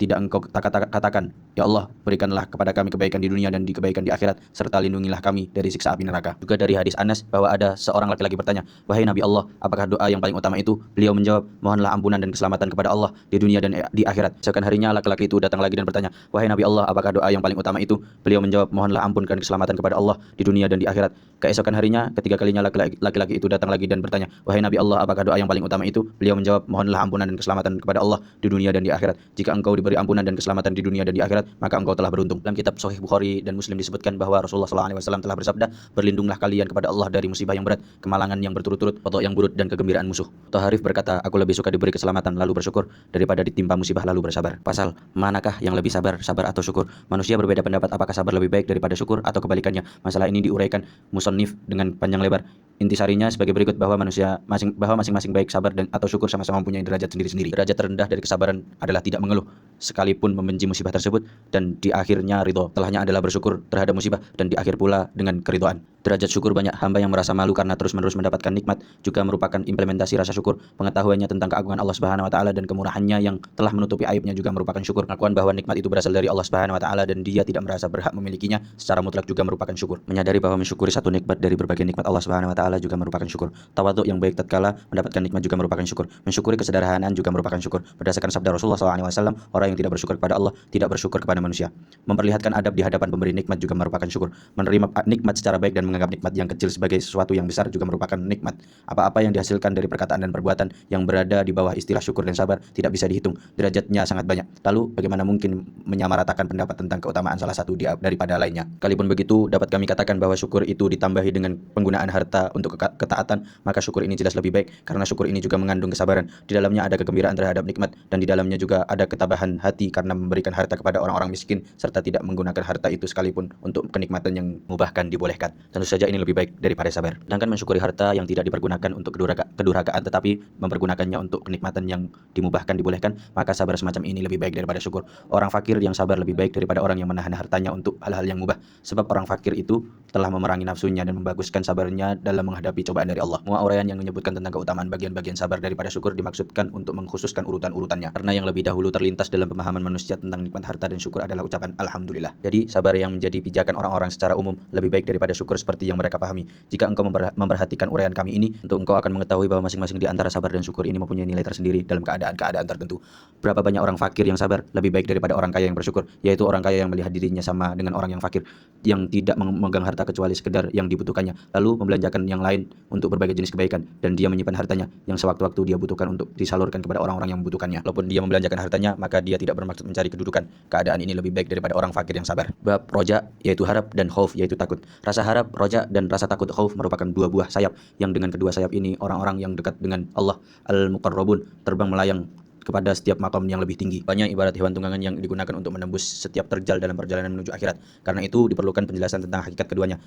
A: tidak engkau katakan, ya Allah, berikanlah kepada kami kebaikan di dunia dan kebaikan di akhirat, serta lindungilah kami dari siksa api neraka." Juga dari hadis Anas bahwa ada seorang laki-laki bertanya, "Wahai Nabi Allah, apakah doa yang paling utama itu?" Beliau menjawab, "Mohonlah ampunan dan keselamatan kepada Allah di dunia dan di akhirat." Sekian harinya laki-laki itu datang lagi dan bertanya, "Wahai Nabi Allah, apakah doa yang paling utama itu?" Beliau menjawab, "Mohonlah ampun dan keselamatan kepada Allah di dunia dan di akhirat." Keesokan harinya, ketiga kalinya laki-laki itu datang lagi dan bertanya, "Wahai Nabi Allah, apakah doa yang paling utama itu?" Beliau menjawab, "Mohonlah ampunan dan keselamatan kepada Allah di dunia dan di akhirat. Jika engkau diberi ampunan dan keselamatan di dunia dan di akhirat, maka engkau telah beruntung." Dalam kitab Sahih Bukhari dan Muslim disebutkan bahwa Rasulullah SAW telah bersabda, "Berlindunglah kalian kepada Allah dari musibah yang berat, kemalangan yang berturut-turut, kodok yang buruk, dan kegembiraan musuh." Taharif berkata, "Aku lebih suka diberi keselamatan lalu bersyukur daripada ditimpa musibah lalu bersabar." Pasal, manakah yang lebih sabar atau syukur? Manusia berbeda pendapat apakah sabar lebih baik daripada syukur atau kebalikannya. Masalah ini diuraikan musannif dengan panjang lebar. Intisarinya sebagai berikut, bahwa masing-masing baik sabar dan atau syukur sama-sama mempunyai derajat sendiri-sendiri. Derajat terendah dari kesabaran adalah tidak mengeluh sekalipun membenci musibah tersebut, dan di akhirnya ridho. Telahnya adalah bersyukur terhadap musibah, dan di akhir pula dengan keridhaan. Derajat syukur banyak hamba yang merasa malu karena terus-menerus mendapatkan nikmat, juga merupakan implementasi rasa syukur. Pengetahuannya tentang keagungan Allah Subhanahu wa taala dan kemurahannya yang telah menutupi aibnya juga merupakan syukur. Pengakuan bahwa nikmat itu berasal dari Allah Subhanahu wa taala dan dia tidak merasa berhak memilikinya secara mutlak juga merupakan syukur. Menyadari bahwa mensyukuri satu nikmat dari berbagai nikmat Allah Subhanahu wa taala juga merupakan syukur. Tawadhu yang baik tatkala mendapatkan nikmat juga merupakan syukur. Mensyukuri kesederhanaan juga merupakan syukur. Berdasarkan sabda Rasulullah SAW, orang yang tidak bersyukur kepada Allah tidak bersyukur kepada manusia. Memperlihatkan adab di hadapan pemberi nikmat juga merupakan syukur. Menerima nikmat secara baik dan menganggap nikmat yang kecil sebagai sesuatu yang besar juga merupakan nikmat. Apa-apa yang dihasilkan dari perkataan dan perbuatan yang berada di bawah istilah syukur dan sabar tidak bisa dihitung. Derajatnya sangat banyak. Lalu bagaimana mungkin menyamaratakan pendapat tentang keutamaan salah satu daripada lainnya? Sekalipun begitu, dapat kami katakan bahwa syukur itu ditambahi dengan penggunaan harta untuk ketaatan, maka syukur ini jelas lebih baik karena syukur ini juga mengandung kesabaran. Di dalamnya ada kegembiraan terhadap nikmat, dan di dalamnya juga ada ketabahan hati karena memberikan harta kepada orang-orang miskin serta tidak menggunakan harta itu sekalipun untuk kenikmatan yang mubahkan dibolehkan. Tentu saja ini lebih baik daripada sabar. Sedangkan mensyukuri harta yang tidak dipergunakan untuk kedurhakaan tetapi mempergunakannya untuk kenikmatan yang dimubahkan dibolehkan, maka sabar semacam ini lebih baik daripada syukur. Orang fakir yang sabar lebih baik daripada orang yang menahan hartanya untuk hal-hal yang mubah, sebab orang fakir itu telah memerangi nafsunya dan membaguskan sabarnya dalam menghadapi cobaan dari Allah. Semua uraian yang menyebutkan tentang keutamaan bagian-bagian sabar daripada syukur dimaksudkan untuk mengkhususkan urutan-urutannya, karena yang lebih dahulu terlintas dalam pemahaman manusia tentang nikmat harta dan syukur adalah ucapan Alhamdulillah. Jadi sabar yang menjadi pijakan orang-orang secara umum lebih baik daripada syukur seperti yang mereka pahami. Jika engkau memperhatikan uraian kami ini, untuk engkau akan mengetahui bahwa masing-masing di antara sabar dan syukur ini mempunyai nilai tersendiri dalam keadaan-keadaan tertentu. Berapa banyak orang fakir yang sabar lebih baik daripada orang kaya yang bersyukur, yaitu orang kaya yang melihat dirinya sama dengan orang yang fakir, yang tidak memegang harta kecuali sekedar yang dibutuhkannya, lalu membelanjakan yang lain untuk berbagai jenis kebaikan, dan dia menyimpan hartanya yang sewaktu-waktu dia butuhkan untuk disalurkan kepada orang-orang yang membutuhkannya. Walaupun dia membelanjakan hartanya, maka dia tidak bermaksud mencari kedudukan. Keadaan ini lebih baik daripada orang fakir yang sabar. Bab roja, yaitu harap, dan khauf, yaitu takut. Rasa harap, roja, dan rasa takut khauf merupakan dua buah sayap, yang dengan kedua sayap ini orang-orang yang dekat dengan Allah al-muqarrabun terbang melayang kepada setiap makam yang lebih tinggi. Banyak ibarat hewan tunggangan yang digunakan untuk menembus setiap terjal dalam perjalanan menuju akhirat. Karena itu diperlukan penjelasan tentang hakikat keduanya,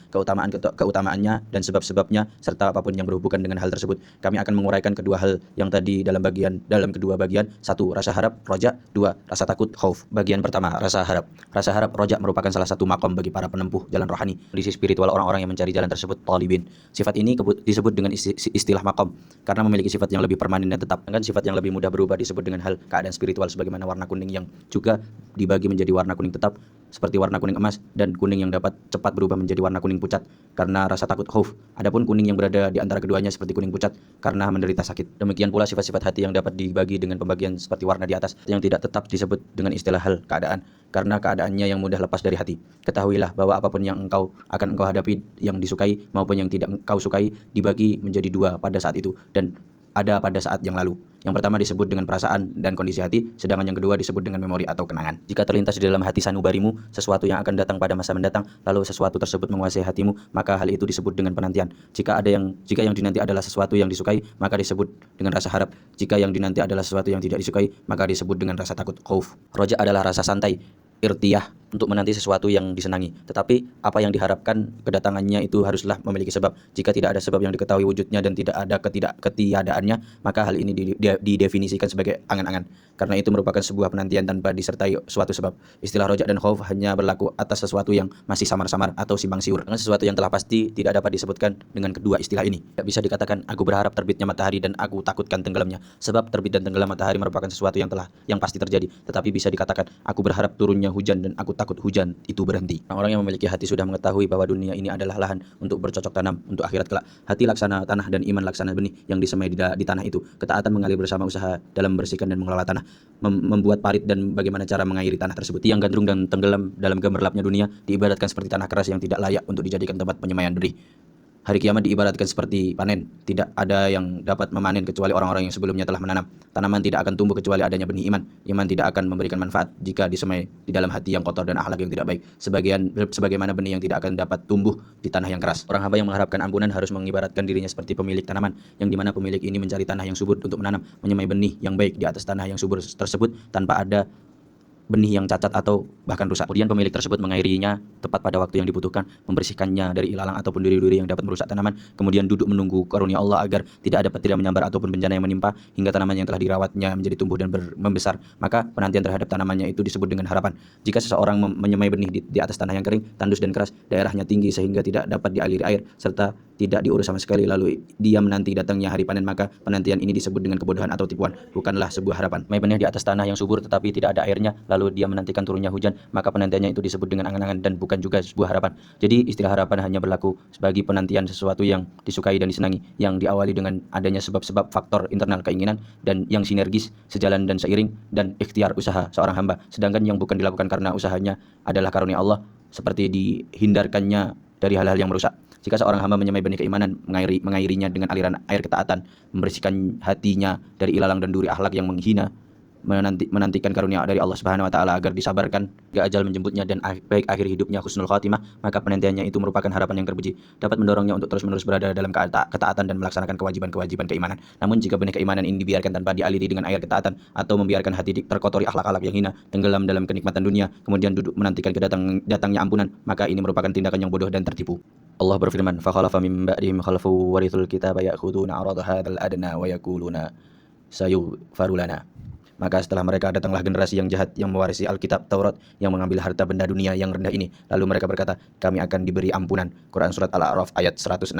A: keutamaannya dan sebab-sebabnya, serta apapun yang berhubungan dengan hal tersebut. Kami akan menguraikan kedua hal yang tadi dalam kedua bagian. 1. Rasa harap, roja. 2. Rasa takut, khauf. Bagian pertama, rasa harap. Rasa harap, roja merupakan salah satu makam bagi para penempuh jalan rohani. Kondisi spiritual orang-orang yang mencari jalan tersebut, talibin. Sifat ini disebut dengan istilah makam karena memiliki sifat yang lebih permanen dan tetap. Dengan sifat yang lebih mudah berubah disebut dengan hal keadaan spiritual, sebagaimana warna kuning yang juga dibagi menjadi warna kuning tetap seperti warna kuning emas, dan kuning yang dapat cepat berubah menjadi warna kuning pucat karena rasa takut khauf. Adapun kuning yang berada di antara keduanya seperti kuning pucat karena menderita sakit. Demikian pula sifat-sifat hati yang dapat dibagi dengan pembagian seperti warna di atas yang tidak tetap disebut dengan istilah hal keadaan karena keadaannya yang mudah lepas dari hati. Ketahuilah bahwa apapun yang engkau hadapi, yang disukai maupun yang tidak engkau sukai, dibagi menjadi dua pada saat itu dan ada pada saat yang lalu. Yang pertama disebut dengan perasaan dan kondisi hati, sedangkan yang kedua disebut dengan memori atau kenangan. Jika terlintas di dalam hati sanubarimu sesuatu yang akan datang pada masa mendatang, lalu sesuatu tersebut menguasai hatimu, maka hal itu disebut dengan penantian. Jika yang dinanti adalah sesuatu yang disukai, maka disebut dengan rasa harap. Jika yang dinanti adalah sesuatu yang tidak disukai, maka disebut dengan rasa takut, khauf. Roja adalah rasa santai, irtiyah, untuk menanti sesuatu yang disenangi. Tetapi apa yang diharapkan kedatangannya itu haruslah memiliki sebab. Jika tidak ada sebab yang diketahui wujudnya dan tidak ada ketiadaannya, maka hal ini didefinisikan sebagai angan-angan. Karena itu merupakan sebuah penantian tanpa disertai suatu sebab. Istilah roja dan khauf hanya berlaku atas sesuatu yang masih samar-samar atau simpang siur. Dengan sesuatu yang telah pasti tidak dapat disebutkan dengan kedua istilah ini. Tidak bisa dikatakan aku berharap terbitnya matahari dan aku takutkan tenggelamnya. Sebab terbit dan tenggelam matahari merupakan sesuatu yang pasti terjadi. Tetapi bisa dikatakan aku berharap turunnya hujan dan aku takut hujan itu berhenti. Orang-orang yang memiliki hati sudah mengetahui bahwa dunia ini adalah lahan untuk bercocok tanam untuk akhirat kelak. Hati laksana tanah dan iman laksana benih yang disemai di tanah itu. Ketaatan mengalir bersama usaha dalam membersihkan dan mengelola tanah, membuat parit dan bagaimana cara mengairi tanah tersebut. Yang gandrung dan tenggelam dalam gemerlapnya dunia diibaratkan seperti tanah keras yang tidak layak untuk dijadikan tempat penyemaian benih. Hari kiamat diibaratkan seperti panen. Tidak ada yang dapat memanen kecuali orang-orang yang sebelumnya telah menanam. Tanaman tidak akan tumbuh kecuali adanya benih iman. Iman tidak akan memberikan manfaat jika disemai di dalam hati yang kotor dan akhlak yang tidak baik. Sebagaimana benih yang tidak akan dapat tumbuh di tanah yang keras. Orang hamba yang mengharapkan ampunan harus mengibaratkan dirinya seperti pemilik tanaman, yang dimana pemilik ini mencari tanah yang subur untuk menanam, menyemai benih yang baik di atas tanah yang subur tersebut tanpa ada benih yang cacat atau bahkan rusak. Kemudian pemilik tersebut mengairinya tepat pada waktu yang dibutuhkan, membersihkannya dari ilalang ataupun duri-duri yang dapat merusak tanaman, kemudian duduk menunggu karunia Allah agar tidak ada petir yang menyambar ataupun bencana yang menimpa hingga tanaman yang telah dirawatnya menjadi tumbuh dan membesar. Maka penantian terhadap tanamannya itu disebut dengan harapan. Jika seseorang menyemai benih di atas tanah yang kering, tandus dan keras, daerahnya tinggi sehingga tidak dapat dialiri air serta tidak diurus sama sekali, lalu dia menanti datangnya hari panen, maka penantian ini disebut dengan kebodohan atau tipuan, bukanlah sebuah harapan. Menyemai benih di atas tanah yang subur tetapi tidak ada airnya, lalu dia menantikan turunnya hujan, maka penantiannya itu disebut dengan angan-angan dan bukan juga sebuah harapan. Jadi istilah harapan hanya berlaku sebagai penantian sesuatu yang disukai dan disenangi, yang diawali dengan adanya sebab-sebab faktor internal keinginan dan yang sinergis, sejalan dan seiring, dan ikhtiar usaha seorang hamba. Sedangkan yang bukan dilakukan karena usahanya adalah karunia Allah, seperti dihindarkannya dari hal-hal yang merusak. Jika seorang hamba menyemai benih keimanan, mengairinya dengan aliran air ketaatan, membersihkan hatinya dari ilalang dan duri akhlak yang menghina, menantikan karunia dari Allah Subhanahu wa taala agar disabarkan hingga ajal menjemputnya dan baik akhir hidupnya husnul khatimah, maka penantiannya itu merupakan harapan yang terpuji, dapat mendorongnya untuk terus-menerus berada dalam ketaatan dan melaksanakan kewajiban-kewajiban keimanan. Namun jika benih keimanan ini dibiarkan tanpa dialiri dengan air ketaatan atau membiarkan hati terkotori akhlak-akhlak yang hina, tenggelam dalam kenikmatan dunia, kemudian duduk menantikan datangnya ampunan, maka ini merupakan tindakan yang bodoh dan tertipu. Allah berfirman, "Fa khalafa min ba'dihim khalfu warithul kitaba ya'khuduna 'arada hadzal adna wa yaquluna sayughfaru lana." Maka setelah mereka datanglah generasi yang jahat yang mewarisi Alkitab Taurat, yang mengambil harta benda dunia yang rendah ini. Lalu mereka berkata, kami akan diberi ampunan. Quran Surat Al-A'raf ayat 169.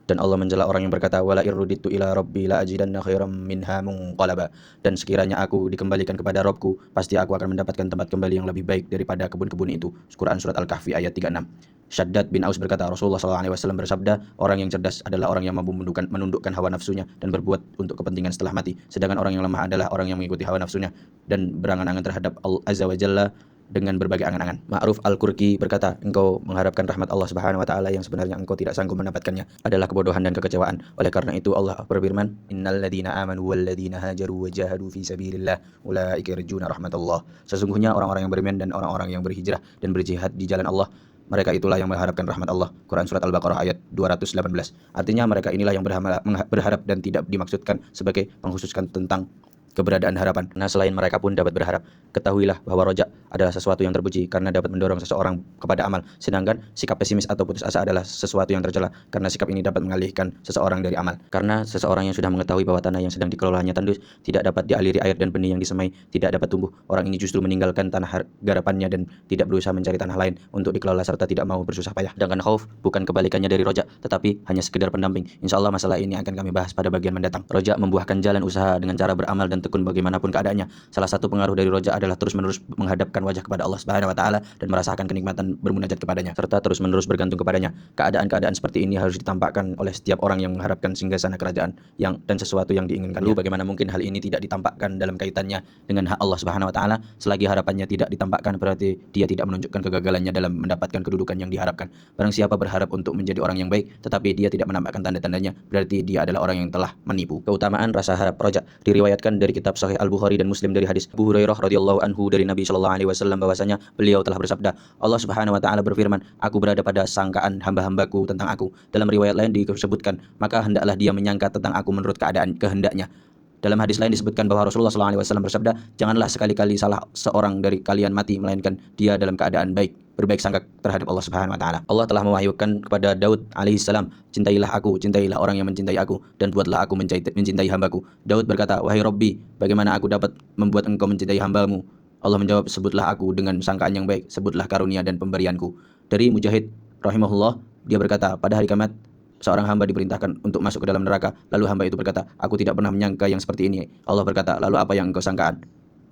A: Dan Allah mencela orang yang berkata, wala irruditu ila rabbi la ajidanna khairam minha munqalaba. Dan sekiranya aku dikembalikan kepada Robku, pasti aku akan mendapatkan tempat kembali yang lebih baik daripada kebun-kebun itu. Quran Surat Al-Kahfi ayat 36. Shaddad bin Aus berkata, Rasulullah SAW bersabda, orang yang cerdas adalah orang yang mampu menundukkan hawa nafsunya dan berbuat untuk kepentingan setelah mati. Sedangkan orang yang lemah adalah orang yang mengikuti hawa nafsunya dan berangan-angan terhadap Allah Azza wa Jalla dengan berbagai angan-angan. Ma'ruf Al-Qurki berkata, engkau mengharapkan rahmat Allah Subhanahu wa taala yang sebenarnya engkau tidak sanggup mendapatkannya adalah kebodohan dan kekecewaan. Oleh karena itu Allah berfirman, innal ladzina amanu wal ladzina hajaru wa jahadu fi sabilillah ulaika yarjuna rahmatullah. Sesungguhnya orang-orang yang beriman dan orang-orang yang berhijrah dan berjihad di jalan Allah, mereka itulah yang mengharapkan rahmat Allah. Quran Surat Al-Baqarah ayat 218. Artinya mereka inilah yang berharap dan tidak dimaksudkan sebagai mengkhususkan tentang keberadaan harapan. Nah, selain mereka pun dapat berharap. Ketahuilah bahwa roja adalah sesuatu yang terpuji karena dapat mendorong seseorang kepada amal. Sedangkan sikap pesimis atau putus asa adalah sesuatu yang tercela karena sikap ini dapat mengalihkan seseorang dari amal. Karena seseorang yang sudah mengetahui bahwa tanah yang sedang dikelolanya tandus, tidak dapat dialiri air dan benih yang disemai tidak dapat tumbuh. Orang ini justru meninggalkan tanah garapannya dan tidak berusaha mencari tanah lain untuk dikelola serta tidak mau bersusah payah. Sedangkan khauf bukan kebalikannya dari roja, tetapi hanya sekedar pendamping. Insya Allah masalah ini akan kami bahas pada bagian mendatang. Roja membuahkan jalan usaha dengan cara beramal dan tekun bagaimanapun keadaannya. Salah satu pengaruh dari roja adalah terus-menerus menghadapkan wajah kepada Allah Subhanahu wa taala dan merasakan kenikmatan bermunajat kepadanya serta terus-menerus bergantung kepadanya. Keadaan-keadaan seperti ini harus ditampakkan oleh setiap orang yang mengharapkan singgasana kerajaan dan sesuatu yang diinginkan. Lalu bagaimana mungkin hal ini tidak ditampakkan dalam kaitannya dengan hak Allah Subhanahu wa taala? Selagi harapannya tidak ditampakkan, berarti dia tidak menunjukkan kegagalannya dalam mendapatkan kedudukan yang diharapkan. Barang siapa berharap untuk menjadi orang yang baik tetapi dia tidak menampakkan tanda-tandanya, berarti dia adalah orang yang telah menipu. Keutamaan rasa harap roja diriwayatkan dari kitab Sahih Al-Bukhari dan Muslim dari hadis Abu Hurairah radhiyallahu anhu dari Nabi sallallahu alaihi wasallam bahwasanya beliau telah bersabda, Allah Subhanahu wa taala berfirman, aku berada pada sangkaan hamba-hambaku tentang aku. Dalam riwayat lain disebutkan, maka hendaklah dia menyangka tentang aku menurut keadaan kehendaknya. Dalam hadis lain disebutkan bahwa Rasulullah SAW bersabda, janganlah sekali-kali salah seorang dari kalian mati melainkan dia dalam keadaan baik, berbaik sangka terhadap Allah Subhanahu wa taala. Allah telah mewahyukan kepada Daud alaihi salam, cintailah aku, cintailah orang yang mencintai aku, dan buatlah aku mencintai hambaku. Daud berkata, wahai Robbi, bagaimana aku dapat membuat engkau mencintai hambamu? Allah menjawab, sebutlah aku dengan sangkaan yang baik, sebutlah karunia dan pemberianku. Dari Mujahid rahimahullah, dia berkata, pada hari kiamat seorang hamba diperintahkan untuk masuk ke dalam neraka. Lalu hamba itu berkata, aku tidak pernah menyangka yang seperti ini. Allah berkata, lalu apa yang engkau sangkaan?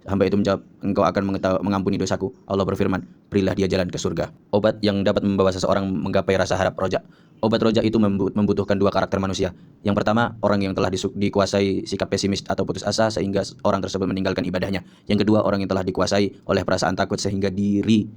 A: Hamba itu menjawab, engkau akan mengampuni dosaku. Allah berfirman, berilah dia jalan ke surga. Obat yang dapat membawa seseorang menggapai rasa harap roja. Obat roja itu membutuhkan dua karakter manusia. Yang pertama, orang yang telah dikuasai sikap pesimis atau putus asa sehingga orang tersebut meninggalkan ibadahnya. Yang kedua, orang yang telah dikuasai oleh perasaan takut sehingga diri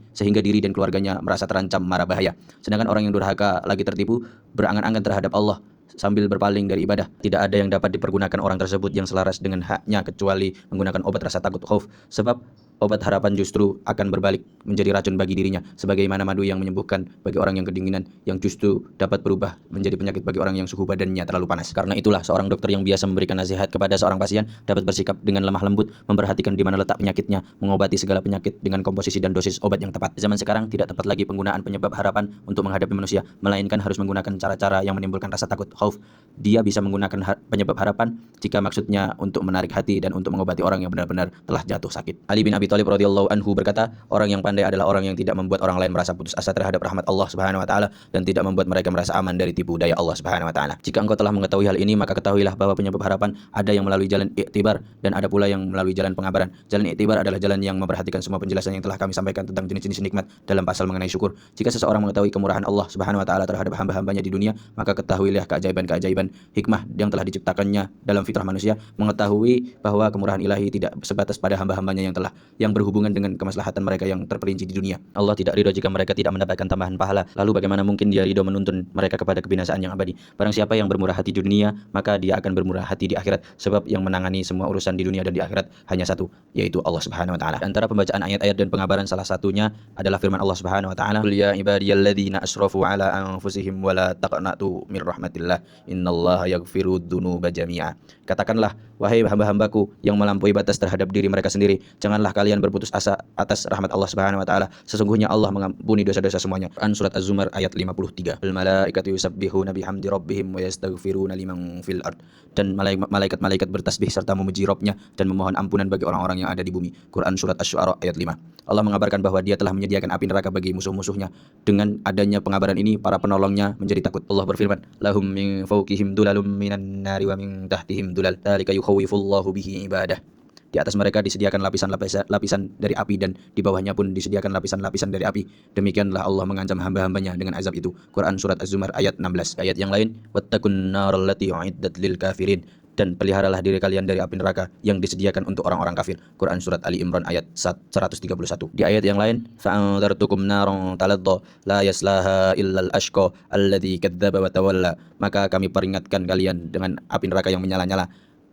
A: dan keluarganya merasa terancam mara bahaya. Sedangkan orang yang durhaka lagi tertipu, berangan-angan terhadap Allah sambil berpaling dari ibadah. Tidak ada yang dapat dipergunakan orang tersebut yang selaras dengan haknya kecuali menggunakan obat rasa takut khauf. Sebab obat harapan justru akan berbalik menjadi racun bagi dirinya, sebagaimana madu yang menyembuhkan bagi orang yang kedinginan, yang justru dapat berubah menjadi penyakit bagi orang yang suhu badannya terlalu panas. Karena itulah seorang dokter yang biasa memberikan nasihat kepada seorang pasien dapat bersikap dengan lemah lembut, memperhatikan di mana letak penyakitnya, mengobati segala penyakit dengan komposisi dan dosis obat yang tepat. Zaman sekarang tidak tepat lagi penggunaan penyebab harapan untuk menghadapi manusia, melainkan harus menggunakan cara-cara yang menimbulkan rasa takut khauf. Dia bisa menggunakan penyebab harapan jika maksudnya untuk menarik hati dan untuk mengobati orang yang benar-benar telah jatuh sakit. Ali bin Abi Thalib radhiyallahu anhu berkata, orang yang pandai adalah orang yang tidak membuat orang lain merasa putus asa terhadap rahmat Allah Subhanahu wa taala dan tidak membuat mereka merasa aman dari tipu daya Allah Subhanahu wa taala. Jika engkau telah mengetahui hal ini, maka ketahuilah bahwa penyebab harapan ada yang melalui jalan iktibar dan ada pula yang melalui jalan pengabaran. Jalan iktibar adalah jalan yang memperhatikan semua penjelasan yang telah kami sampaikan tentang jenis-jenis nikmat dalam pasal mengenai syukur. Jika seseorang mengetahui kemurahan Allah Subhanahu wa taala terhadap hamba-hambanya di dunia, maka ketahuilah keajaiban-keajaiban hikmah yang telah diciptakannya dalam fitrah manusia, mengetahui bahwa kemurahan ilahi tidak sebatas pada hamba-hambanya yang berhubungan dengan kemaslahatan mereka yang terperinci di dunia. Allah tidak ridho jika mereka tidak mendapatkan tambahan pahala. Lalu bagaimana mungkin dia ridho menuntun mereka kepada kebinasaan yang abadi? Barang siapa yang bermurah hati di dunia, maka dia akan bermurah hati di akhirat. Sebab yang menangani semua urusan di dunia dan di akhirat hanya satu, yaitu Allah Subhanahu wa taala. Antara pembacaan ayat-ayat dan pengabaran salah satunya adalah firman Allah Subhanahu wa taala, "Qul ya ibadiyalladzina asrafu ala anfusihim wa la taqnatu mir rahmatillah. Innallaha yaghfiru dzunuba jami'a." Katakanlah, wahai hamba-hambaku yang melampaui batas terhadap diri mereka sendiri, janganlah kalian berputus asa atas rahmat Allah Subhanahu wa taala. Sesungguhnya Allah mengampuni dosa-dosa semuanya. Quran surat Az-Zumar ayat 53. Al malaikatu yusabbihuna bihamdi rabbihim wa yastaghfiruna liman fil ard. Dan malaikat-malaikat bertasbih serta memuji Rabb-nya dan memohon ampunan bagi orang-orang yang ada di bumi. Quran surat Asy-Syu'ara ayat 5. Allah mengabarkan bahwa Dia telah menyediakan api neraka bagi musuh-musuhnya. Dengan adanya pengabaran ini, para penolongnya menjadi takut. Allah berfirman, "Lahum min fawqihim dulalum minan nari wa min tahtihim dulal. Dzalika yukhawwifullahu bihi ibadah." Di atas mereka disediakan lapisan dari api dan di bawahnya pun disediakan lapisan-lapisan dari api. Demikianlah Allah mengancam hamba-hambanya dengan azab itu. Quran surat Az-Zumar ayat 16. Ayat yang lain, "Wattaqun narallati u'iddat lil kafirin." Dan peliharalah diri kalian dari api neraka yang disediakan untuk orang-orang kafir. Quran surat Ali Imran ayat 131. Di ayat yang lain, "Fa'anzartukum naran taladda la yaslaha illal ashqa alladzi kadzdzaba wa tawalla." Maka kami peringatkan kalian dengan api neraka yang menyala-nyala.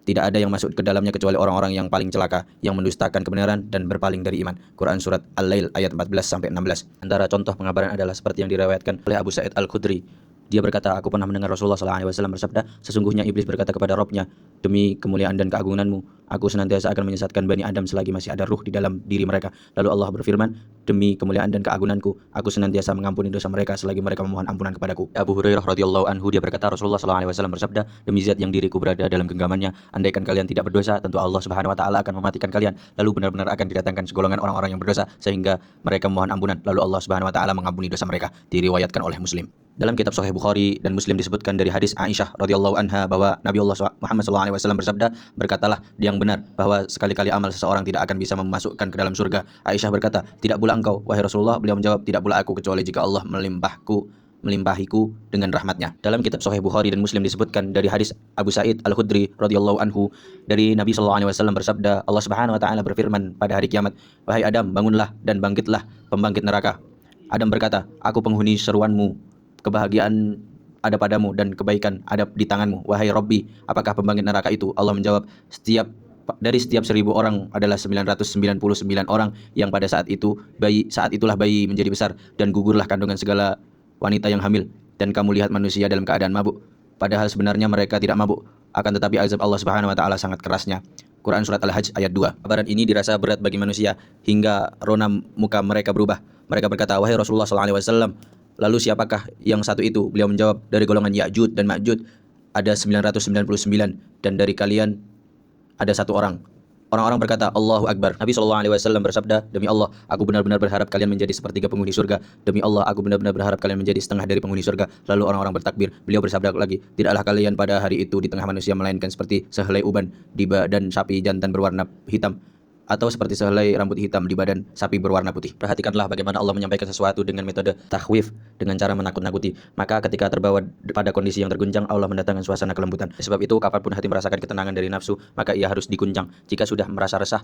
A: Tidak ada yang masuk ke dalamnya kecuali orang-orang yang paling celaka, yang mendustakan kebenaran dan berpaling dari iman. Quran surat Al-Lail ayat 14-16. Antara contoh pengabaran adalah seperti yang diriwayatkan oleh Abu Sa'id Al-Khudri. Dia berkata, aku pernah mendengar Rasulullah SAW bersabda, sesungguhnya iblis berkata kepada Rabb-nya, demi kemuliaan dan keagunganmu, aku senantiasa akan menyesatkan Bani Adam selagi masih ada ruh di dalam diri mereka. Lalu Allah berfirman, demi kemuliaan dan keagunganku, aku senantiasa mengampuni dosa mereka selagi mereka memohon ampunan kepadaku. Abu Hurairah radhiyallahu anhu, dia berkata, Rasulullah SAW bersabda, demi zat yang diriku berada dalam genggamannya, andaikan kalian tidak berdosa, tentu Allah Subhanahu wa taala akan mematikan kalian, lalu benar-benar akan didatangkan segolongan orang-orang yang berdosa sehingga mereka memohon ampunan, lalu Allah Subhanahu wa taala mengampuni dosa mereka. Diriwayatkan oleh Muslim. Dalam kitab Sahih Bukhari dan Muslim disebutkan dari hadis Aisyah radhiyallahu anha bahwa Nabi Allah Muhammad SAW bersabda, berkatalah yang yang benar, bahwa sekali-kali amal seseorang tidak akan bisa memasukkan ke dalam surga. Aisyah berkata, tidak pula engkau, wahai Rasulullah. Beliau menjawab, tidak pula aku, kecuali jika Allah melimpahiku dengan rahmatnya. Dalam kitab Sahih Bukhari dan Muslim disebutkan dari hadis Abu Sa'id Al-Khudri radhiyallahu anhu, dari Nabi SAW bersabda, Allah Subhanahu wa taala berfirman pada hari kiamat, wahai Adam, bangunlah dan bangkitlah pembangkit neraka. Adam berkata, aku penghuni seruanmu, kebahagiaan ada padamu dan kebaikan ada di tanganmu. Wahai Robbi, apakah pembangkit neraka itu? Allah menjawab, dari setiap 1000 orang adalah 999 orang yang pada saat itulah bayi menjadi besar dan gugurlah kandungan segala wanita yang hamil, dan kamu lihat manusia dalam keadaan mabuk, padahal sebenarnya mereka tidak mabuk, akan tetapi azab Allah Subhanahu wa taala sangat kerasnya. Quran Surat Al-Hajj ayat 2. Kabaran ini dirasa berat bagi manusia hingga rona muka mereka berubah. Mereka berkata, wahai Rasulullah SAW, lalu siapakah yang satu itu? Beliau menjawab, dari golongan Ya'jud dan Ma'jud ada 999, dan dari kalian ada satu orang. Orang-orang berkata, Allahu Akbar. Nabi SAW bersabda, demi Allah, aku benar-benar berharap kalian menjadi sepertiga penghuni surga. Demi Allah, aku benar-benar berharap kalian menjadi setengah dari penghuni surga. Lalu orang-orang bertakbir. Beliau bersabda lagi, tidaklah kalian pada hari itu di tengah manusia melainkan seperti sehelai uban di badan sapi jantan berwarna hitam, atau seperti sehelai rambut hitam di badan sapi berwarna putih. Perhatikanlah bagaimana Allah menyampaikan sesuatu dengan metode takhwif, dengan cara menakut-nakuti. Maka ketika terbawa pada kondisi yang terguncang, Allah mendatangkan suasana kelembutan. Sebab itu, kapanpun hati merasakan ketenangan dari nafsu, maka ia harus diguncang. Jika sudah merasa resah,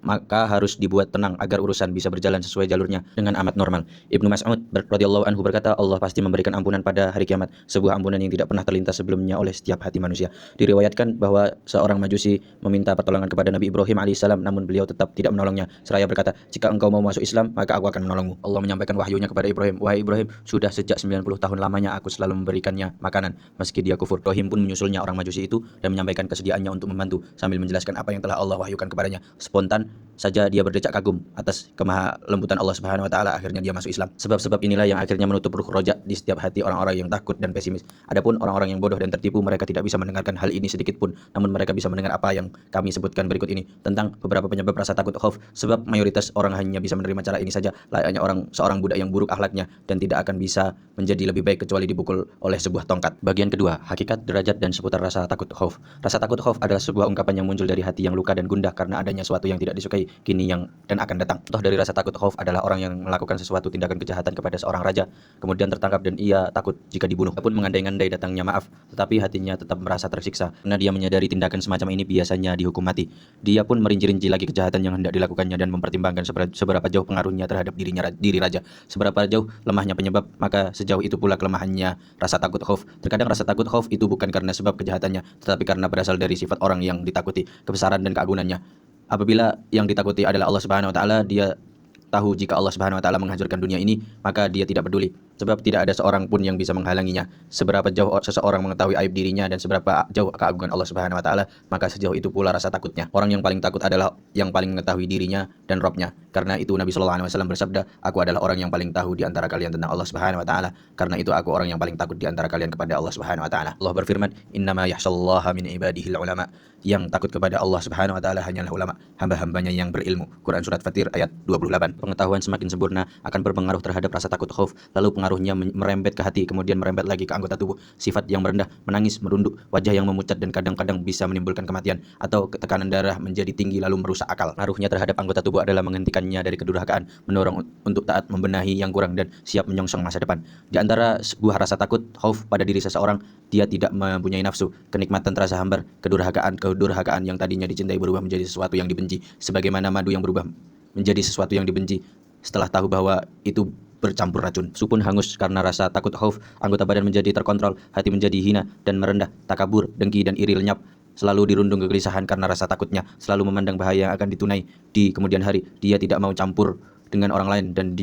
A: maka harus dibuat tenang agar urusan bisa berjalan sesuai jalurnya dengan amat normal. Ibnu Mas'ud radhiyallahu anhu berkata, Allah pasti memberikan ampunan pada hari kiamat, sebuah ampunan yang tidak pernah terlintas sebelumnya oleh setiap hati manusia. Diriwayatkan bahwa seorang Majusi meminta pertolongan kepada Nabi Ibrahim alaihissalam, namun beliau tetap tidak menolongnya. Seraya berkata, jika engkau mau masuk Islam, maka aku akan menolongmu. Allah menyampaikan wahyunya kepada Ibrahim, wahai Ibrahim, sudah sejak 90 tahun lamanya aku selalu memberikannya makanan meski dia kufur. Ibrahim pun menyusulnya orang Majusi itu dan menyampaikan kesediaannya untuk membantu sambil menjelaskan apa yang telah Allah wahyukan kepadanya. Spontan saja dia berdecak kagum atas kemaha lembutan Allah Subhanahu wa taala. Akhirnya dia masuk Islam. Sebab-sebab inilah yang akhirnya menutup ruh rojak di setiap hati orang-orang yang takut dan pesimis. Adapun orang-orang yang bodoh dan tertipu, mereka tidak bisa mendengarkan hal ini sedikit pun, namun mereka bisa mendengar apa yang kami sebutkan berikut ini tentang beberapa penyebab rasa takut khauf. Sebab mayoritas orang hanya bisa menerima cara ini saja, layaknya seorang budak yang buruk akhlaknya dan tidak akan bisa menjadi lebih baik kecuali dipukul oleh sebuah tongkat. Bagian kedua, hakikat, derajat dan seputar rasa takut khauf. Rasa takut khauf adalah sebuah ungkapan yang muncul dari hati yang luka dan gundah karena adanya sesuatu yang tidak disukai kini yang dan akan datang. Contoh dari rasa takut khauf adalah orang yang melakukan sesuatu tindakan kejahatan kepada seorang raja, kemudian tertangkap dan ia takut jika dibunuh. Ia pun mengandai-andai datangnya maaf, tetapi hatinya tetap merasa tersiksa karena dia menyadari tindakan semacam ini biasanya dihukum mati. Dia pun merinci-rinci lagi kejahatan yang hendak dilakukannya dan mempertimbangkan seberapa jauh pengaruhnya terhadap diri raja, seberapa jauh lemahnya penyebab, maka sejauh itu pula kelemahannya rasa takut khauf. Terkadang rasa takut khauf itu bukan karena sebab kejahatannya, tetapi karena berasal dari sifat orang yang ditakuti, kebesaran dan keagungannya. Apabila yang ditakuti adalah Allah Subhanahu wa taala, dia tahu jika Allah Subhanahu wa taala menghancurkan dunia ini, maka dia tidak peduli. Sebab tidak ada seorang pun yang bisa menghalanginya. Seberapa jauh seseorang mengetahui aib dirinya dan seberapa jauh keagungan Allah Subhanahu wa taala, maka sejauh itu pula rasa takutnya. Orang yang paling takut adalah yang paling mengetahui dirinya dan Rabb-nya. Karena itu Nabi sallallahu alaihi wasallam bersabda, aku adalah orang yang paling tahu di antara kalian tentang Allah Subhanahu wa taala. Karena itu aku orang yang paling takut di antara kalian kepada Allah Subhanahu wa taala. Allah berfirman, "Innama yakhshallaha min ibadihil ulama." Yang takut kepada Allah Subhanahu wa taala hanyalah ulama, hamba-hambanya yang berilmu. Quran Surat Fatir ayat 28. Pengetahuan semakin sempurna akan berpengaruh terhadap rasa takut khauf, lalu pengaruhnya merembet ke hati, kemudian merembet lagi ke anggota tubuh. Sifat yang merendah, menangis, merunduk, wajah yang memucat dan kadang-kadang bisa menimbulkan kematian, atau tekanan darah menjadi tinggi lalu merusak akal. Pengaruhnya terhadap anggota tubuh adalah menghentikannya dari kedurhakaan, mendorong untuk taat, membenahi yang kurang dan siap menyongsong masa depan. Di antara sebuah rasa takut khauf pada diri seseorang, dia tidak mempunyai nafsu, kenikmatan terasa hambar, kedurhakaan yang tadinya dicintai berubah menjadi sesuatu yang dibenci, sebagaimana madu yang berubah menjadi sesuatu yang dibenci setelah tahu bahwa itu bercampur racun. Su pun hangus karena rasa takut khauf, anggota badan menjadi terkontrol, hati menjadi hina dan merendah, takabur, dengki dan iri lenyap. Selalu dirundung kegelisahan karena rasa takutnya, selalu memandang bahaya yang akan ditunai di kemudian hari. Dia tidak mau campur dengan orang lain dan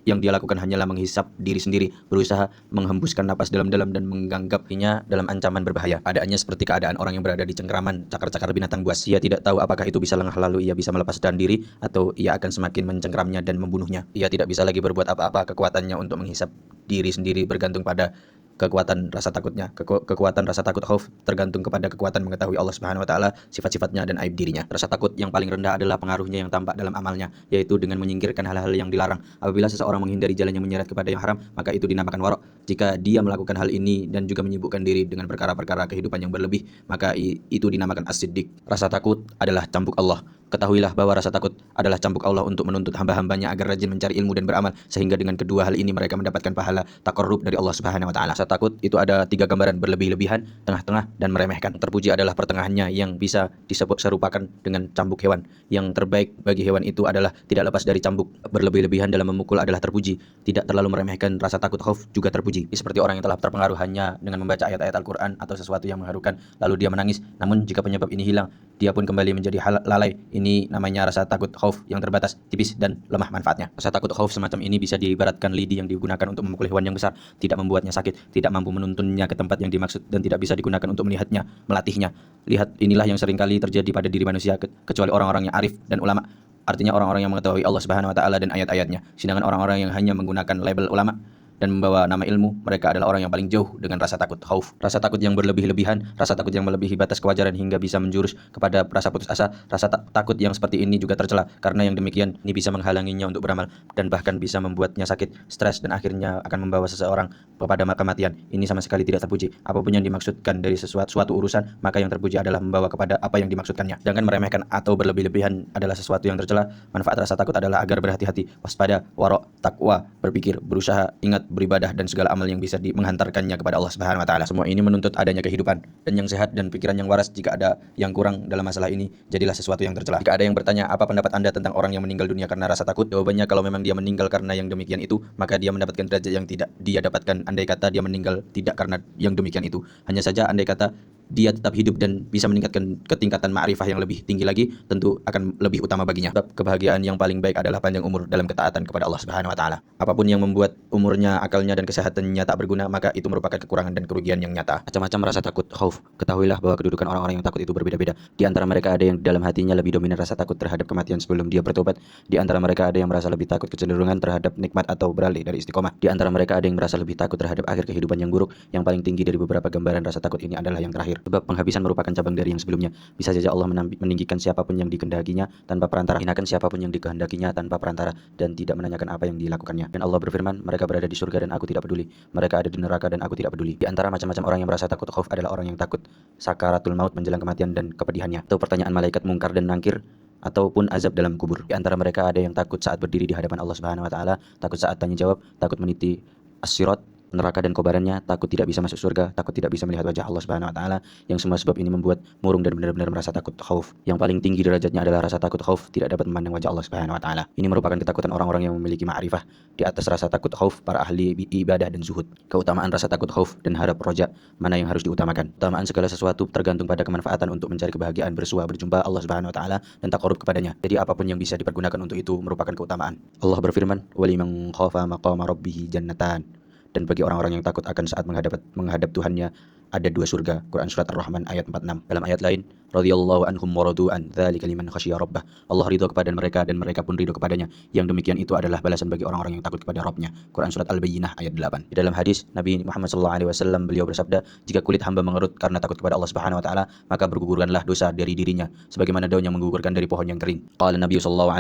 A: yang dia lakukan hanyalah menghisap diri sendiri, berusaha menghembuskan napas dalam-dalam dan menganggapnya dalam ancaman berbahaya. Keadaannya seperti keadaan orang yang berada di cengkeraman cakar-cakar binatang buas. Ia tidak tahu apakah itu bisa lengah lalu ia bisa melepaskan diri atau ia akan semakin mencengkeramnya dan membunuhnya. Ia tidak bisa lagi berbuat apa-apa, kekuatannya untuk menghisap diri sendiri bergantung pada kekuatan rasa takutnya. Kekuatan rasa takut khauf tergantung kepada kekuatan mengetahui Allah Subhanahu wa taala, sifat-sifatnya dan aib dirinya. Rasa takut yang paling rendah adalah pengaruhnya yang tampak dalam amalnya, yaitu dengan menyingkirkan hal-hal yang dilarang. Apabila seseorang menghindari jalan yang menyeret kepada yang haram, maka itu dinamakan warok. Jika dia melakukan hal ini dan juga menyibukkan diri dengan perkara-perkara kehidupan yang berlebih, maka itu dinamakan as-siddiq. Rasa takut adalah cambuk Allah. Ketahuilah bahwa rasa takut adalah cambuk Allah untuk menuntut hamba-hambanya agar rajin mencari ilmu dan beramal, sehingga dengan kedua hal ini mereka mendapatkan pahala taqarrub dari Allah Subhanahu wa taala. Rasa takut itu ada 3 gambaran: berlebih-lebihan, tengah-tengah, dan meremehkan. Terpuji adalah pertengahannya yang bisa disebut serupakan dengan cambuk hewan. Yang terbaik bagi hewan itu adalah tidak lepas dari cambuk. Berlebih-lebihan dalam memukul adalah terpuji. Tidak terlalu meremehkan rasa takut khauf juga terpuji. Seperti orang yang telah terpengaruh hanya dengan membaca ayat-ayat Al-Quran atau sesuatu yang mengharukan, lalu dia menangis. Namun jika penyebab ini hilang, dia pun kembali menjadi lalai. Ini namanya rasa takut khauf yang terbatas, tipis, dan lemah manfaatnya. Rasa takut khauf semacam ini bisa diibaratkan lidi yang digunakan untuk memukul hewan yang besar, tidak membuatnya sakit, tidak mampu menuntunnya ke tempat yang dimaksud, dan tidak bisa digunakan untuk melihatnya, melatihnya. Lihat, inilah yang seringkali terjadi pada diri manusia, kecuali orang-orang yang arif dan ulama. Artinya orang-orang yang mengetahui Allah Subhanahu wa taala dan ayat-ayatnya. Sedangkan orang-orang yang hanya menggunakan label ulama dan membawa nama ilmu, mereka adalah orang yang paling jauh dengan rasa takut khauf. Rasa takut yang berlebih-lebihan, rasa takut yang melebihi batas kewajaran hingga bisa menjurus kepada rasa putus asa. Rasa takut yang seperti ini juga tercela, karena yang demikian ini bisa menghalanginya untuk beramal dan bahkan bisa membuatnya sakit, stres, dan akhirnya akan membawa seseorang kepada kematian. Ini sama sekali tidak terpuji. Apapun yang dimaksudkan dari suatu urusan, maka yang terpuji adalah membawa kepada apa yang dimaksudkannya. Sedangkan meremehkan atau berlebih-lebihan adalah sesuatu yang tercela. Manfaat rasa takut adalah agar berhati-hati, waspada, warok, takwa, berpikir, berusaha, ingat, beribadah, dan segala amal yang bisa menghantarkannya kepada Allah Subhanahu wa taala. Semua ini menuntut adanya kehidupan dan yang sehat dan pikiran yang waras. Jika ada yang kurang dalam masalah ini, jadilah sesuatu yang tercela. Jika ada yang bertanya, apa pendapat Anda tentang orang yang meninggal dunia karena rasa takut? Jawabannya, kalau memang dia meninggal karena yang demikian itu, maka dia mendapatkan derajat yang tidak dia dapatkan andai kata dia meninggal tidak karena yang demikian itu. Hanya saja andai kata dia tetap hidup dan bisa meningkatkan ketingkatan ma'rifah yang lebih tinggi lagi, tentu akan lebih utama baginya. Sebab kebahagiaan yang paling baik adalah panjang umur dalam ketaatan kepada Allah Subhanahu wa taala. Apapun yang membuat umurnya, akalnya, dan kesehatannya tak berguna, maka itu merupakan kekurangan dan kerugian yang nyata. Macam-macam rasa takut khauf. Ketahuilah bahwa kedudukan orang-orang yang takut itu berbeda-beda. Di antara mereka ada yang dalam hatinya lebih dominan rasa takut terhadap kematian sebelum dia bertobat. Di antara mereka ada yang merasa lebih takut kecenderungan terhadap nikmat atau beralih dari istiqomah. Di antara mereka ada yang merasa lebih takut terhadap akhir kehidupan yang buruk. Yang paling tinggi dari beberapa gambaran rasa takut ini adalah yang terakhir. Sebab penghabisan merupakan cabang dari yang sebelumnya. Bisa saja Allah meninggikan siapapun yang dikehendakinya tanpa perantara, hinakan siapapun yang dikehendakinya tanpa perantara, dan tidak menanyakan apa yang dilakukannya. Dan Allah berfirman, mereka berada di surga dan aku tidak peduli. Mereka ada di neraka dan aku tidak peduli. Di antara macam-macam orang yang merasa takut khauf adalah orang yang takut sakaratul maut menjelang kematian dan kepedihannya, atau pertanyaan malaikat mungkar dan nangkir, ataupun azab dalam kubur. Di antara mereka ada yang takut saat berdiri di hadapan Allah Subhanahu wa taala, takut saat tanya jawab, takut meniti as-sirat, neraka dan kobarannya, takut tidak bisa masuk surga, takut tidak bisa melihat wajah Allah Subhanahu wa taala. Yang semua sebab ini membuat murung dan benar-benar merasa takut khauf. Yang paling tinggi derajatnya adalah rasa takut khauf tidak dapat memandang wajah Allah Subhanahu wa taala. Ini merupakan ketakutan orang-orang yang memiliki ma'rifah. Di atas rasa takut khauf, para ahli ibadah dan zuhud. Keutamaan rasa takut khauf dan harap roja, mana yang harus diutamakan? Keutamaan segala sesuatu tergantung pada kemanfaatan untuk mencari kebahagiaan bersua berjumpa Allah Subhanahu wa taala dan taqarrub kepadanya. Jadi apapun yang bisa dipergunakan untuk itu merupakan keutamaan. Allah berfirman, "Waliman khafa maqama rabbih jannatan." Dan bagi orang-orang yang takut akan saat menghadap Tuhannya, ada 2 surga. Quran Surat Ar-Rahman ayat 46. Dalam ayat lain, radhiyallahu anhum wa radu an, dzalika liman khasyiya rabbah. Allah ridho kepada mereka dan mereka pun ridho kepadanya. Yang demikian itu adalah balasan bagi orang-orang yang takut kepada Rabbnya. Quran Surat Al-Bayyinah ayat 8. Di dalam hadis Nabi Muhammad SAW, beliau bersabda, jika kulit hamba mengerut karena takut kepada Allah Subhanahu wa taala, maka bergugurkanlah dosa dari dirinya sebagaimana daun yang menggugurkan dari pohon yang kering. Qala Nabi SAW,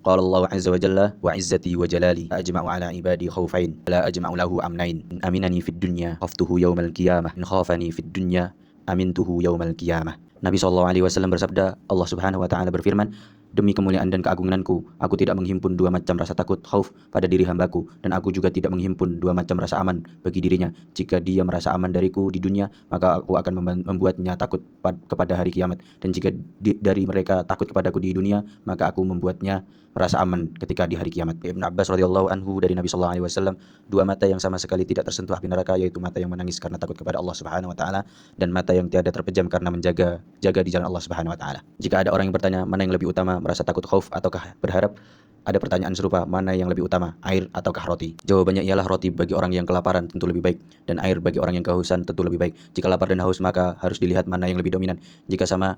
A: qala Allah azza wa jalla, wa izzati wa jalali la ajma'u ala ibadi khawfain la ajma'u lahu amnain. Aminani fid dunya khaftuhu yawmal qiyamah, in khafani fid dunya amintuhu yawmal qiyamah. Nabi SAW bersabda, Allah Subhanahu wa taala berfirman, demi kemuliaan dan keagunganku, aku tidak menghimpun 2 macam rasa takut khauf pada diri hambaku, dan aku juga tidak menghimpun 2 macam rasa aman bagi dirinya. Jika dia merasa aman dariku di dunia, maka aku akan membuatnya takut kepada hari kiamat, dan jika dari mereka takut kepadaku di dunia, maka aku membuatnya merasa aman ketika di hari kiamat. Ibnu Abbas radhiyallahu anhu dari Nabi sallallahu alaihi wasallam, 2 mata yang sama sekali tidak tersentuh api neraka, yaitu mata yang menangis karena takut kepada Allah Subhanahu wa taala dan mata yang tiada terpejam karena menjaga di jalan Allah Subhanahu wa taala. Jika ada orang yang bertanya mana yang lebih utama, merasa takut khauf ataukah berharap, ada pertanyaan serupa, mana yang lebih utama, air ataukah roti? Jawabannya ialah roti bagi orang yang kelaparan tentu lebih baik, dan air bagi orang yang kehausan tentu lebih baik. Jika lapar dan haus, maka harus dilihat mana yang lebih dominan. Jika sama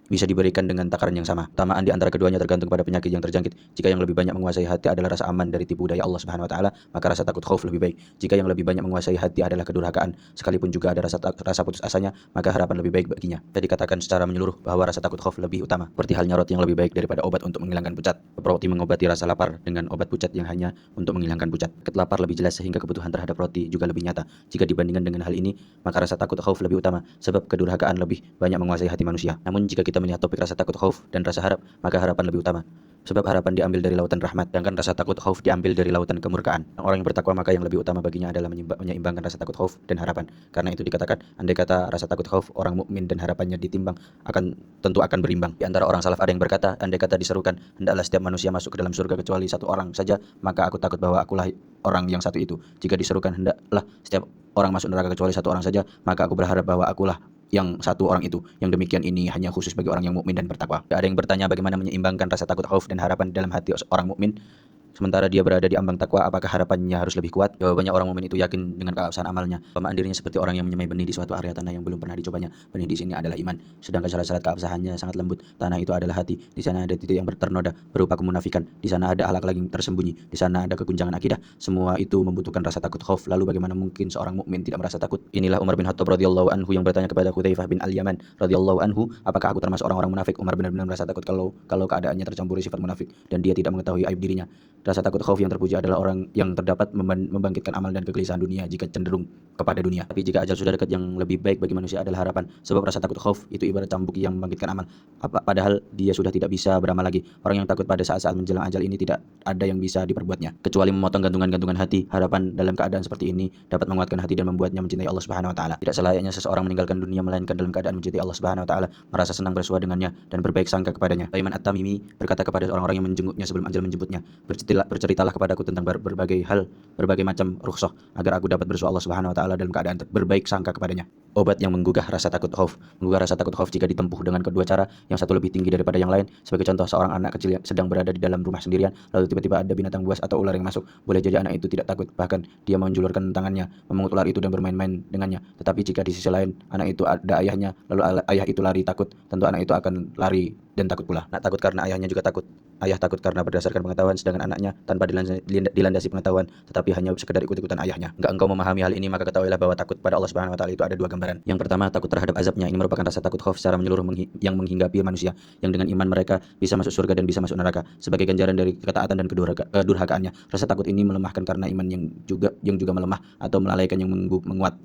A: bisa diberikan dengan takaran yang sama. Tamaan di antara keduanya tergantung pada penyakit yang terjangkit. Jika yang lebih banyak menguasai hati adalah rasa aman dari tipu daya Allah Subhanahu wa taala, maka rasa takut khauf lebih baik. Jika yang lebih banyak menguasai hati adalah kedurhakaan, sekalipun juga ada rasa putus asanya, maka harapan lebih baik baginya. Kita dikatakan secara menyeluruh bahwa rasa takut khauf lebih utama. Seperti halnya roti yang lebih baik daripada obat untuk menghilangkan pucat. Roti mengobati rasa lapar dengan obat pucat yang hanya untuk menghilangkan pucat. Lapar lebih jelas sehingga kebutuhan terhadap roti juga lebih nyata. Jika dibandingkan dengan hal ini, maka rasa takut khauf lebih utama sebab kedurhakaan lebih banyak menguasai hati manusia. Namun jika kita melihat topik rasa takut khauf dan rasa harap, maka harapan lebih utama. Sebab harapan diambil dari lautan rahmat, sedangkan rasa takut khauf diambil dari lautan kemurkaan. Orang yang bertakwa maka yang lebih utama baginya adalah menyeimbangkan rasa takut khauf dan harapan. Karena itu dikatakan, andai kata rasa takut khauf orang mukmin dan harapannya ditimbang, tentu akan berimbang. Di antara orang salaf ada yang berkata, andai kata diserukan, hendaklah setiap manusia masuk ke dalam surga kecuali satu orang saja, maka aku takut bahwa akulah orang yang satu itu. Jika diserukan, hendaklah setiap orang masuk neraka kecuali satu orang saja, maka aku berharap bahwa akulah yang satu orang itu. Yang demikian ini hanya khusus bagi orang yang mukmin dan bertakwa. Ada yang bertanya bagaimana menyeimbangkan rasa takut khauf dan harapan di dalam hati orang mukmin sementara dia berada di ambang takwa, apakah harapannya harus lebih kuat? Jawabannya, orang mukmin itu yakin dengan keabsahan amalnya. Pemaan dirinya seperti orang yang menyemai benih di suatu area tanah yang belum pernah dicobanya. Benih di sini adalah iman, sedangkan syarat-syarat keabsahannya sangat lembut. Tanah itu adalah hati. Di sana ada titik yang ternoda berupa kemunafikan. Di sana ada akhlak lagi tersembunyi. Di sana ada keguncangan akidah. Semua itu membutuhkan rasa takut khauf. Lalu bagaimana mungkin seorang mukmin tidak merasa takut? Inilah Umar bin Khattab radhiyallahu anhu yang bertanya kepada Hudzaifah bin Al-Yaman radhiyallahu anhu, apakah aku termasuk orang-orang munafik? Umar benar-benar merasa takut kalau keadaannya tercampuri sifat munafik dan dia tidak mengetahui aib dirinya. Rasa takut khauf yang terpuji adalah orang yang terdapat membangkitkan amal dan kegelisahan dunia jika cenderung kepada dunia. Tapi jika ajal sudah dekat, yang lebih baik bagi manusia adalah harapan. Sebab rasa takut khauf itu ibarat cambuk yang membangkitkan amal. Padahal dia sudah tidak bisa beramal lagi. Orang yang takut pada saat-saat menjelang ajal ini tidak ada yang bisa diperbuatnya kecuali memotong gantungan-gantungan hati. Harapan dalam keadaan seperti ini dapat menguatkan hati dan membuatnya mencintai Allah Subhanahu wa taala. Tidak selayaknya seseorang meninggalkan dunia melainkan dalam keadaan mencintai Allah Subhanahu wa taala, merasa senang bersua dengannya dan berbaik sangka kepadanya. Sulaiman At-Tamimi berkata kepada orang-orang yang menjenguknya sebelum ajal menjemputnya, berceritalah kepadaku tentang berbagai hal, berbagai macam rukhsah agar aku dapat bersua Allah Subhanahu wa taala dalam keadaan berbaik sangka kepadanya. Obat yang menggugah rasa takut khauf. Menggugah rasa takut khauf jika ditempuh dengan kedua cara, yang satu lebih tinggi daripada yang lain. Sebagai contoh, seorang anak kecil yang sedang berada di dalam rumah sendirian, lalu tiba-tiba ada binatang buas atau ular yang masuk. Boleh jadi anak itu tidak takut, bahkan dia menjulurkan tangannya, memungut ular itu dan bermain-main dengannya. Tetapi jika di sisi lain anak itu ada ayahnya, lalu ayah itu lari takut, tentu anak itu akan lari dan takut pula. Anak takut karena ayahnya juga takut. Ayah takut karena berdasarkan pengetahuan, sedangkan anaknya tanpa dilandasi pengetahuan, tetapi hanya sekedar ikut-ikutan ayahnya. Enggak engkau memahami hal ini, maka ketahuilah bahwa takut pada Allah Subhanahu wa taala itu ada dua gambaran. Yang pertama, takut terhadap azabnya. Ini merupakan rasa takut khauf secara menyeluruh yang menghinggapi manusia, yang dengan iman mereka bisa masuk surga dan bisa masuk neraka sebagai ganjaran dari ketaatan dan kedurhakaannya. Rasa takut ini melemahkan karena iman yang juga melemah atau melalaikan yang menguat.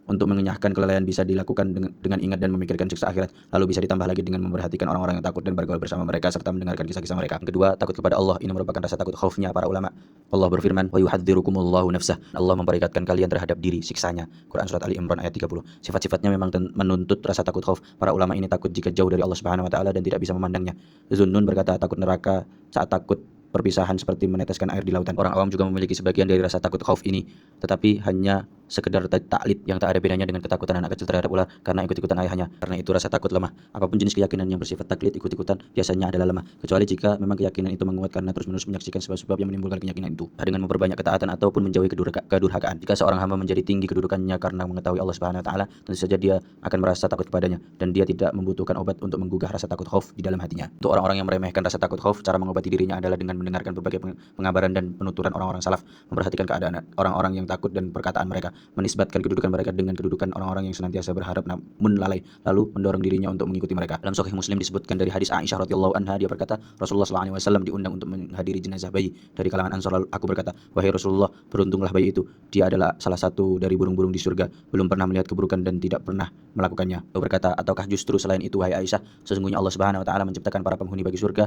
A: Untuk mengenyahkan kelelayan bisa dilakukan dengan ingat dan memikirkan siksa akhirat. Lalu bisa ditambah lagi dengan memperhatikan orang-orang yang takut dan bergaul bersama mereka serta mendengarkan kisah-kisah mereka. Yang kedua, takut kepada Allah. Ini merupakan rasa takut khaufnya para ulama. Allah berfirman, "Wa yuhadzirukumullahu nafsah." Allah memperingatkan kalian terhadap diri siksanya. Quran surat Ali Imran ayat 30. Sifat-sifatnya memang menuntut rasa takut khauf. Para ulama ini takut jika jauh dari Allah Subhanahu wa taala dan tidak bisa memandangnya. Zunnun berkata takut neraka saat takut perpisahan seperti meneteskan air di lautan. Orang awam juga memiliki sebagian dari rasa takut khauf ini, tetapi hanya sekedar taklid yang tak ada bedanya dengan ketakutan anak kecil terhadap ular karena ikut-ikutan ayahnya. Karena itu rasa takut lemah. Apapun jenis keyakinan yang bersifat taklid ikut-ikutan biasanya adalah lemah, kecuali jika memang keyakinan itu menguat karena terus-menerus menyaksikan sebab-sebab yang menimbulkan keyakinan itu dengan memperbanyak ketaatan ataupun menjauhi kedurhakaan. Jika seorang hamba menjadi tinggi kedudukannya karena mengetahui Allah Subhanahu wa taala, tentu saja dia akan merasa takut kepadanya dan dia tidak membutuhkan obat untuk menggugah rasa takut khauf di dalam hatinya. Untuk orang-orang yang meremehkan rasa takut khauf, cara mengobati dirinya adalah dengan mendengarkan berbagai pengabaran dan penuturan orang-orang salaf, memperhatikan keadaan orang-orang yang takut dan perkataan mereka, menisbatkan kedudukan mereka dengan kedudukan orang-orang yang senantiasa berharap namun lalai, lalu mendorong dirinya untuk mengikuti mereka. Dalam Sahih Muslim disebutkan dari hadis Aisyah radhiyallahu anha, dia berkata, Rasulullah sallallahu alaihi wasallam diundang untuk menghadiri jenazah bayi dari kalangan Ansar. Lalu aku berkata, wahai Rasulullah, beruntunglah bayi itu, dia adalah salah satu dari burung-burung di surga, belum pernah melihat keburukan dan tidak pernah melakukannya. Lalu berkata, ataukah justru selain itu wahai Aisyah, sesungguhnya Allah Subhanahu wa taala menciptakan para penghuni bagi surga,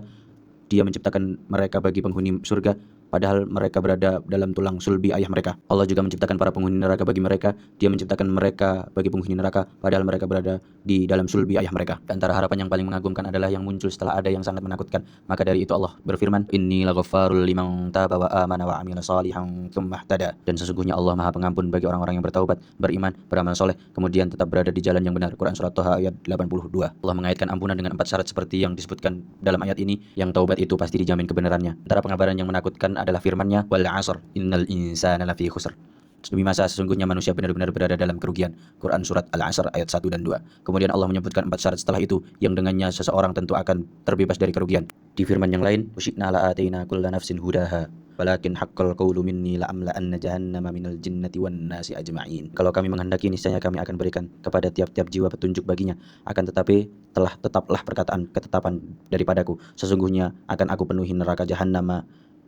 A: dia menciptakan mereka bagi penghuni surga padahal mereka berada dalam tulang sulbi ayah mereka. Allah juga menciptakan para penghuni neraka bagi mereka, dia menciptakan mereka bagi penghuni neraka padahal mereka berada di dalam sulbi ayah mereka. Antara harapan yang paling mengagumkan adalah yang muncul setelah ada yang sangat menakutkan. Maka dari itu Allah berfirman, inni laghaffarul liman taba wa amana wa amila salihan tsumma ihtada. Dan sesungguhnya Allah Maha Pengampun bagi orang-orang yang bertaubat, beriman, beramal soleh, kemudian tetap berada di jalan yang benar. Quran surat Thaha ayat 82. Allah mengaitkan ampunan dengan 4 syarat seperti yang disebutkan dalam ayat ini. Yang taubat itu pasti dijamin kebenarannya. Antara pengabaran yang menakutkan adalah firman-Nya, wal 'asr innal insana lafi khusr. Demi masa sesungguhnya manusia benar-benar berada dalam kerugian. Quran Surat Al-Asr ayat 1 dan 2. Kemudian Allah menyebutkan 4 syarat setelah itu yang dengannya seseorang tentu akan terbebas dari kerugian. Di firman yang lain, "Wasyikna la'ataina kulla nafsin hudaha, walakin haqqal qawlu minni la'amla'anna jahannama minal jinnati wan nasi ajma'in." Kalau kami menghendaki, niscaya kami akan berikan kepada tiap-tiap jiwa petunjuk baginya. Akan tetapi tetaplah ketetapan daripadaku. Sesungguhnya akan aku penuhi neraka jahannam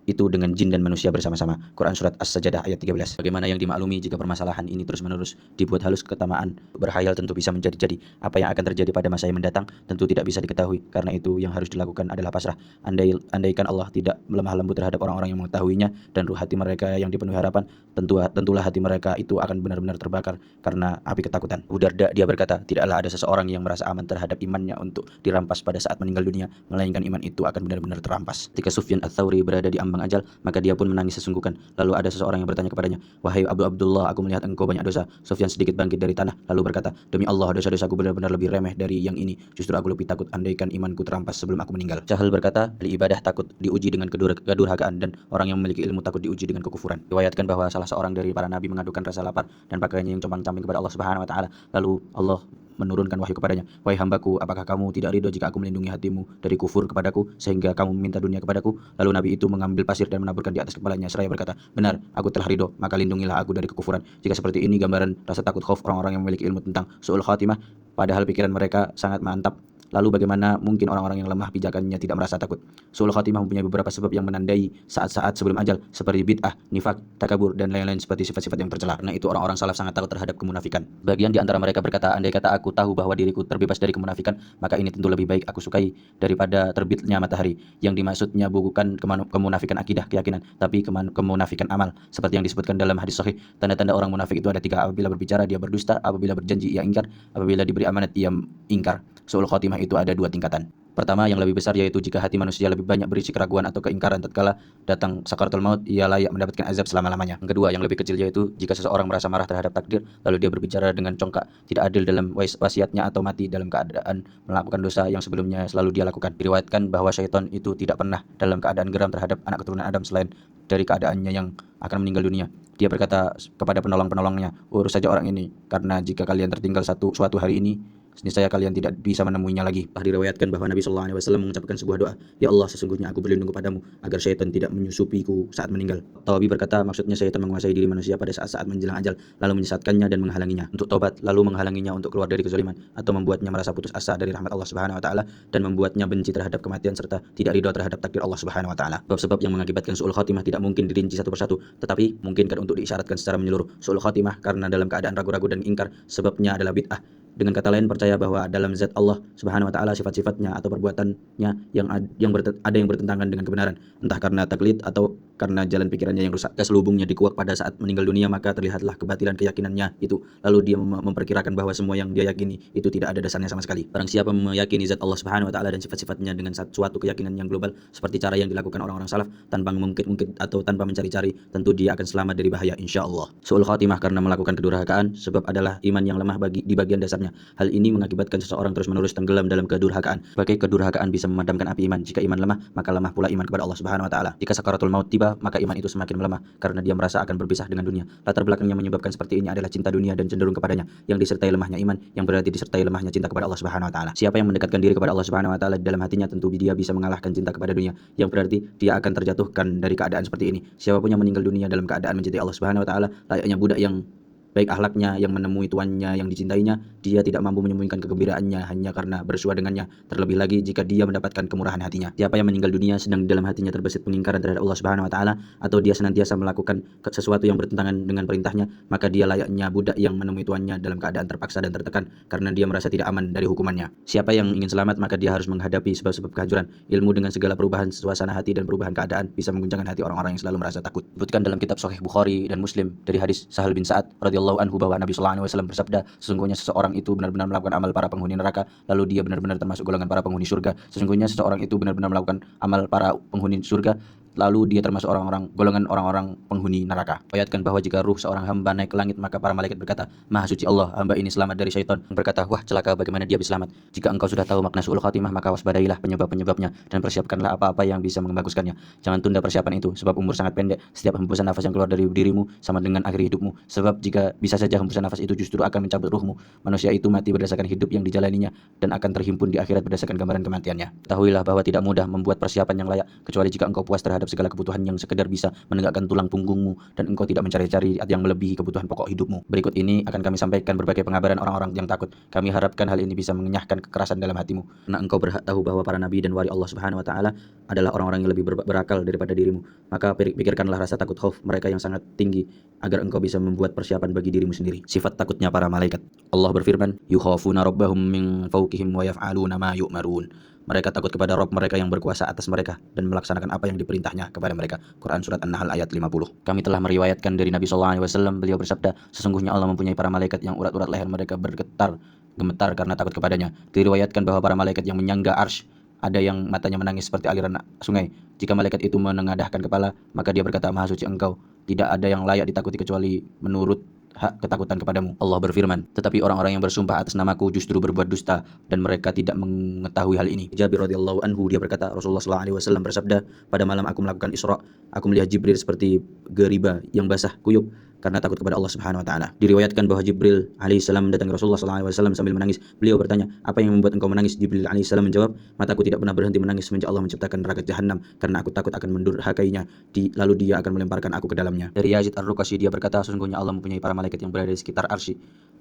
A: itu dengan jin dan manusia bersama-sama. Quran Surat As-Sajdah ayat 13. Bagaimana yang dimaklumi jika permasalahan ini terus-menerus dibuat halus ketamaan berhayal tentu bisa menjadi-jadi. Apa yang akan terjadi pada masa yang mendatang tentu tidak bisa diketahui. Karena itu yang harus dilakukan adalah pasrah. Andaikan Allah tidak lemah lembut terhadap orang-orang yang mengetahuinya dan ruh hati mereka yang dipenuhi harapan, tentulah hati mereka itu akan benar-benar terbakar karena api ketakutan. Abu Darda dia berkata, tidaklah ada seseorang yang merasa aman terhadap imannya untuk dirampas pada saat meninggal dunia, melainkan iman itu akan benar-benar terampas. Ketika Sufyan Ats-Tsauri berada di ambang ajal, maka dia pun menangis sesungguhkan. Lalu ada seseorang yang bertanya kepadanya, "Wahai Abu Abdullah, aku melihat engkau banyak dosa." Sufyan sedikit bangkit dari tanah lalu berkata, "Demi Allah, dosa-dosaku benar-benar lebih remeh dari yang ini. Justru aku lebih takut andaikan imanku terampas sebelum aku meninggal." Sahal berkata, "Ahli ibadah takut diuji dengan kedurhakaan dan orang yang memiliki ilmu takut diuji dengan kekufuran." Riwayatkan bahwa salah seorang dari para nabi mengadukan rasa lapar dan pakaiannya yang compang-camping kepada Allah Subhanahu wa taala. Lalu Allah menurunkan wahyu kepadanya, "Wahai hambaku, apakah kamu tidak ridho jika aku melindungi hatimu dari kufur kepadaku sehingga kamu meminta dunia kepadaku?" Lalu nabi itu mengambil pasir dan menaburkan di atas kepalanya seraya berkata, "Benar, aku telah ridho, maka lindungilah aku dari kekufuran." Jika seperti ini gambaran rasa takut khauf orang-orang yang memiliki ilmu tentang su'ul khatimah, padahal pikiran mereka sangat mantap. Lalu bagaimana mungkin orang-orang yang lemah pijakannya tidak merasa takut? Su'ul khatimah mempunyai beberapa sebab yang menandai saat-saat sebelum ajal, seperti bid'ah, nifak, takabur, dan lain-lain seperti sifat-sifat yang tercela. Karena itu orang-orang salaf sangat takut terhadap kemunafikan. Bagian di antara mereka berkata, "Andai kata aku tahu bahwa diriku terbebas dari kemunafikan, maka ini tentu lebih baik aku sukai daripada terbitnya matahari." Yang dimaksudnya bukan kemunafikan akidah, keyakinan, tapi kemunafikan amal. Seperti yang disebutkan dalam hadis sahih, tanda-tanda orang munafik itu ada 3. Apabila berbicara dia berdusta, apabila berjanji ia ingkar, apabila diberi amanat ia ingkar. Su'ul khatimah itu ada 2 tingkatan. Pertama, yang lebih besar yaitu jika hati manusia lebih banyak berisi keraguan atau keingkaran tatkala datang sakaratul maut, ia layak mendapatkan azab selama-lamanya. Yang kedua, yang lebih kecil yaitu jika seseorang merasa marah terhadap takdir lalu dia berbicara dengan congkak, tidak adil dalam wasiatnya atau mati dalam keadaan melakukan dosa yang sebelumnya selalu dia lakukan. Diriwayatkan bahwa syaitan itu tidak pernah dalam keadaan geram terhadap anak keturunan Adam selain dari keadaannya yang akan meninggal dunia. Dia berkata kepada penolong-penolongnya, "Urus saja orang ini, karena jika kalian tertinggal suatu hari ini, niscaya kalian tidak bisa menemuinya lagi." Diriwayatkan bahwa Nabi Shallallahu Alaihi Wasallam mengucapkan sebuah doa, "Ya Allah, sesungguhnya aku berlindung kepadamu agar syaitan tidak menyusupiku saat meninggal." Tawabi berkata, maksudnya syaitan menguasai diri manusia pada saat-saat menjelang ajal, lalu menyesatkannya dan menghalanginya untuk tobat, lalu menghalanginya untuk keluar dari kezaliman, atau membuatnya merasa putus asa dari rahmat Allah Subhanahu Wa Taala dan membuatnya benci terhadap kematian serta tidak ridho terhadap takdir Allah Subhanahu Wa Taala. Sebab yang mengakibatkan su'ul khatimah tidak mungkin dirinci satu persatu, tetapi mungkinkan untuk diisyaratkan secara menyeluruh. Su'ul khatimah karena dalam keadaan ragu-ragu dan ingkar, sebabnya adalah bid'ah. Dengan kata lain, percaya bahwa dalam zat Allah Subhanahu wa taala, sifat-sifatnya atau perbuatannya ada yang bertentangan dengan kebenaran, entah karena taklid atau karena jalan pikirannya yang rusak. Keselubungnya dikuak pada saat meninggal dunia, maka terlihatlah kebatilan keyakinannya itu. Lalu dia memperkirakan bahwa semua yang dia yakini itu tidak ada dasarnya sama sekali. Barang siapa meyakini zat Allah Subhanahu wa taala dan sifat-sifatnya dengan suatu keyakinan yang global seperti cara yang dilakukan orang-orang salaf tanpa mengungkit-ungkit atau tanpa mencari-cari, tentu dia akan selamat dari bahaya insyaallah. Su'ul khatimah karena melakukan kedurhakaan, sebab adalah iman yang lemah di bagian dasarnya. Hal ini mengakibatkan seseorang terus-menerus tenggelam dalam kedurhakaan. Sebagai kedurhakaan bisa memadamkan api iman. Jika iman lemah, maka lemah pula iman kepada Allah Subhanahu wa taala. Jika sakaratul maut tiba, maka iman itu semakin melemah karena dia merasa akan berpisah dengan dunia. Latar belakangnya menyebabkan seperti ini adalah cinta dunia dan cenderung kepadanya, yang disertai lemahnya iman, yang berarti disertai lemahnya cinta kepada Allah Subhanahu wa taala. Siapa yang mendekatkan diri kepada Allah Subhanahu wa taala di dalam hatinya, tentu dia bisa mengalahkan cinta kepada dunia, yang berarti dia akan terjatuhkan dari keadaan seperti ini. Siapapun yang meninggal dunia dalam keadaan mencintai Allah Subhanahu wa taala, layaknya budak yang baik akhlaknya yang menemui tuannya yang dicintainya, dia tidak mampu menyembunyikan kegembiraannya hanya karena bersua dengannya. Terlebih lagi jika dia mendapatkan kemurahan hatinya. Siapa yang meninggal dunia sedang di dalam hatinya terbesit pengingkaran terhadap Allah Subhanahu wa taala, atau dia senantiasa melakukan sesuatu yang bertentangan dengan perintahnya, maka dia layaknya budak yang menemui tuannya dalam keadaan terpaksa dan tertekan karena dia merasa tidak aman dari hukumannya. Siapa yang ingin selamat, maka dia harus menghadapi sebab-sebab kehancuran. Ilmu dengan segala perubahan suasana hati dan perubahan keadaan bisa mengguncangkan hati orang-orang yang selalu merasa takut. Disebutkan dalam kitab Sahih Bukhari dan Muslim dari hadis Sahal bin Sa'ad radhiyallahu anhu bahwa Nabi Shallallahu Alaihi Wasallam bersabda, "Sesungguhnya seseorang itu benar-benar melakukan amal para penghuni neraka, lalu dia benar-benar termasuk golongan para penghuni surga. Sesungguhnya seseorang itu benar-benar melakukan amal para penghuni surga, lalu dia termasuk golongan orang-orang penghuni neraka. Ayatkan bahwa jika ruh seorang hamba naik ke langit, maka para malaikat berkata, Maha suci Allah, hamba ini selamat dari syaitan. Berkata, wah celaka, bagaimana dia bisa selamat? Jika engkau sudah tahu makna su'ul khatimah, maka waspadailah penyebab-penyebabnya dan persiapkanlah apa-apa yang bisa membaguskannya. Jangan tunda persiapan itu, sebab umur sangat pendek. Setiap hembusan nafas yang keluar dari dirimu sama dengan akhir hidupmu. Sebab jika bisa saja hembusan nafas itu justru akan mencabut ruhmu. Manusia itu mati berdasarkan hidup yang dijalaninya dan akan terhimpun di akhirat berdasarkan gambaran kematiannya. Ketahuilah bahwa tidak mudah membuat persiapan yang layak, kecuali jika engkau puas terhadap segala kebutuhan yang sekedar bisa menegakkan tulang punggungmu dan engkau tidak mencari-cari yang melebihi kebutuhan pokok hidupmu. Berikut ini akan kami sampaikan berbagai pengabaran orang-orang yang takut. Kami harapkan hal ini bisa mengenyahkan kekerasan dalam hatimu, karena engkau berhak tahu bahwa para nabi dan wali Allah Subhanahu wa taala adalah orang-orang yang lebih berakal daripada dirimu. Maka pikirkanlah rasa takut khauf mereka yang sangat tinggi agar engkau bisa membuat persiapan bagi dirimu sendiri. Sifat takutnya para malaikat. Allah berfirman, yukhafuna rabbahum min fawqihim wa yaf'aluna ma yu'marun. Mereka takut kepada Rabb mereka yang berkuasa atas mereka dan melaksanakan apa yang diperintahnya kepada mereka. Quran Surat An-Nahl ayat 50. Kami telah meriwayatkan dari Nabi SAW, beliau bersabda, sesungguhnya Allah mempunyai para malaikat yang urat-urat leher mereka gemetar karena takut kepadanya. Diriwayatkan bahwa para malaikat yang menyangga arsy, ada yang matanya menangis seperti aliran sungai. Jika malaikat itu menengadahkan kepala, maka dia berkata, Maha suci engkau, tidak ada yang layak ditakuti kecuali menurut hak ketakutan kepadamu. Allah berfirman, tetapi orang-orang yang bersumpah atas namaku justru berbuat dusta dan mereka tidak mengetahui hal ini. Jabir radhiyallahu anhu, dia berkata, Rasulullah SAW bersabda, pada malam aku melakukan Isra, aku melihat Jibril seperti geriba yang basah kuyup karena takut kepada Allah Subhanahu wa taala. Diriwayatkan bahwa Jibril alaihissalam mendatangi Rasulullah SAW sambil menangis. Beliau bertanya, apa yang membuat engkau menangis? Jibril alaihissalam menjawab, mataku tidak pernah berhenti menangis semenjak Allah menciptakan neraka jahanam karena aku takut akan mendurhakainya, lalu dia akan melemparkan aku ke dalamnya. Dari Yazid Ar-Ruqashi, dia berkata, sesungguhnya Allah mempunyai para malaikat yang berada di sekitar arsy.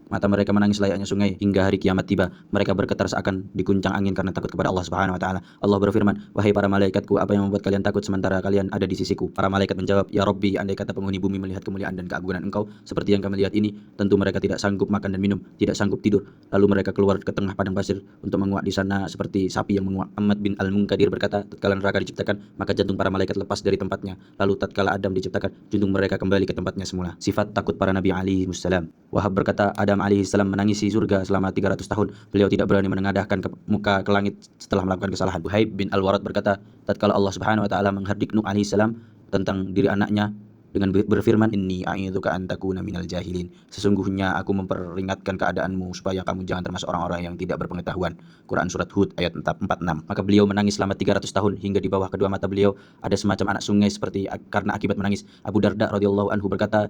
A: Mata mereka menangis layaknya sungai hingga hari kiamat tiba. Mereka bergetar seakan diguncang angin karena takut kepada Allah Subhanahu wa taala. Allah berfirman, wahai para malaikatku, apa yang membuat kalian takut sementara kalian ada di sisiku? Para malaikat menjawab, ya Rabbi, andai kata penghuni bumi melihat kemuliaan dan keagungan engkau seperti yang kami lihat ini, tentu mereka tidak sanggup makan dan minum, tidak sanggup tidur. Lalu mereka keluar ke tengah padang pasir untuk menguak di sana seperti sapi yang menguak. Ahmad bin Al-Munkadir berkata, tatkala neraka diciptakan, maka jantung para malaikat lepas dari tempatnya. Lalu tatkala Adam diciptakan, jantung mereka kembali ke tempatnya semula. Sifat takut para nabi alaihi wassalam. Wahab berkata, Adam alaihissalam menangisi surga selama 300 tahun. Beliau tidak berani menengadahkan muka ke langit setelah melakukan kesalahan. Wahib bin Al-Warad berkata, tatkala Allah Subhanahu wa taala menghardik Nuh alaihissalam tentang diri anaknya dengan berfirman, inni a'idzuka an takuna minal jahilin, sesungguhnya aku memperingatkan keadaanmu supaya kamu jangan termasuk orang-orang yang tidak berpengetahuan. Quran Surat Hud ayat 46. Maka beliau menangis selama 300 tahun hingga di bawah kedua mata beliau ada semacam anak sungai seperti karena akibat menangis. Abu Darda radhiyallahu anhu berkata,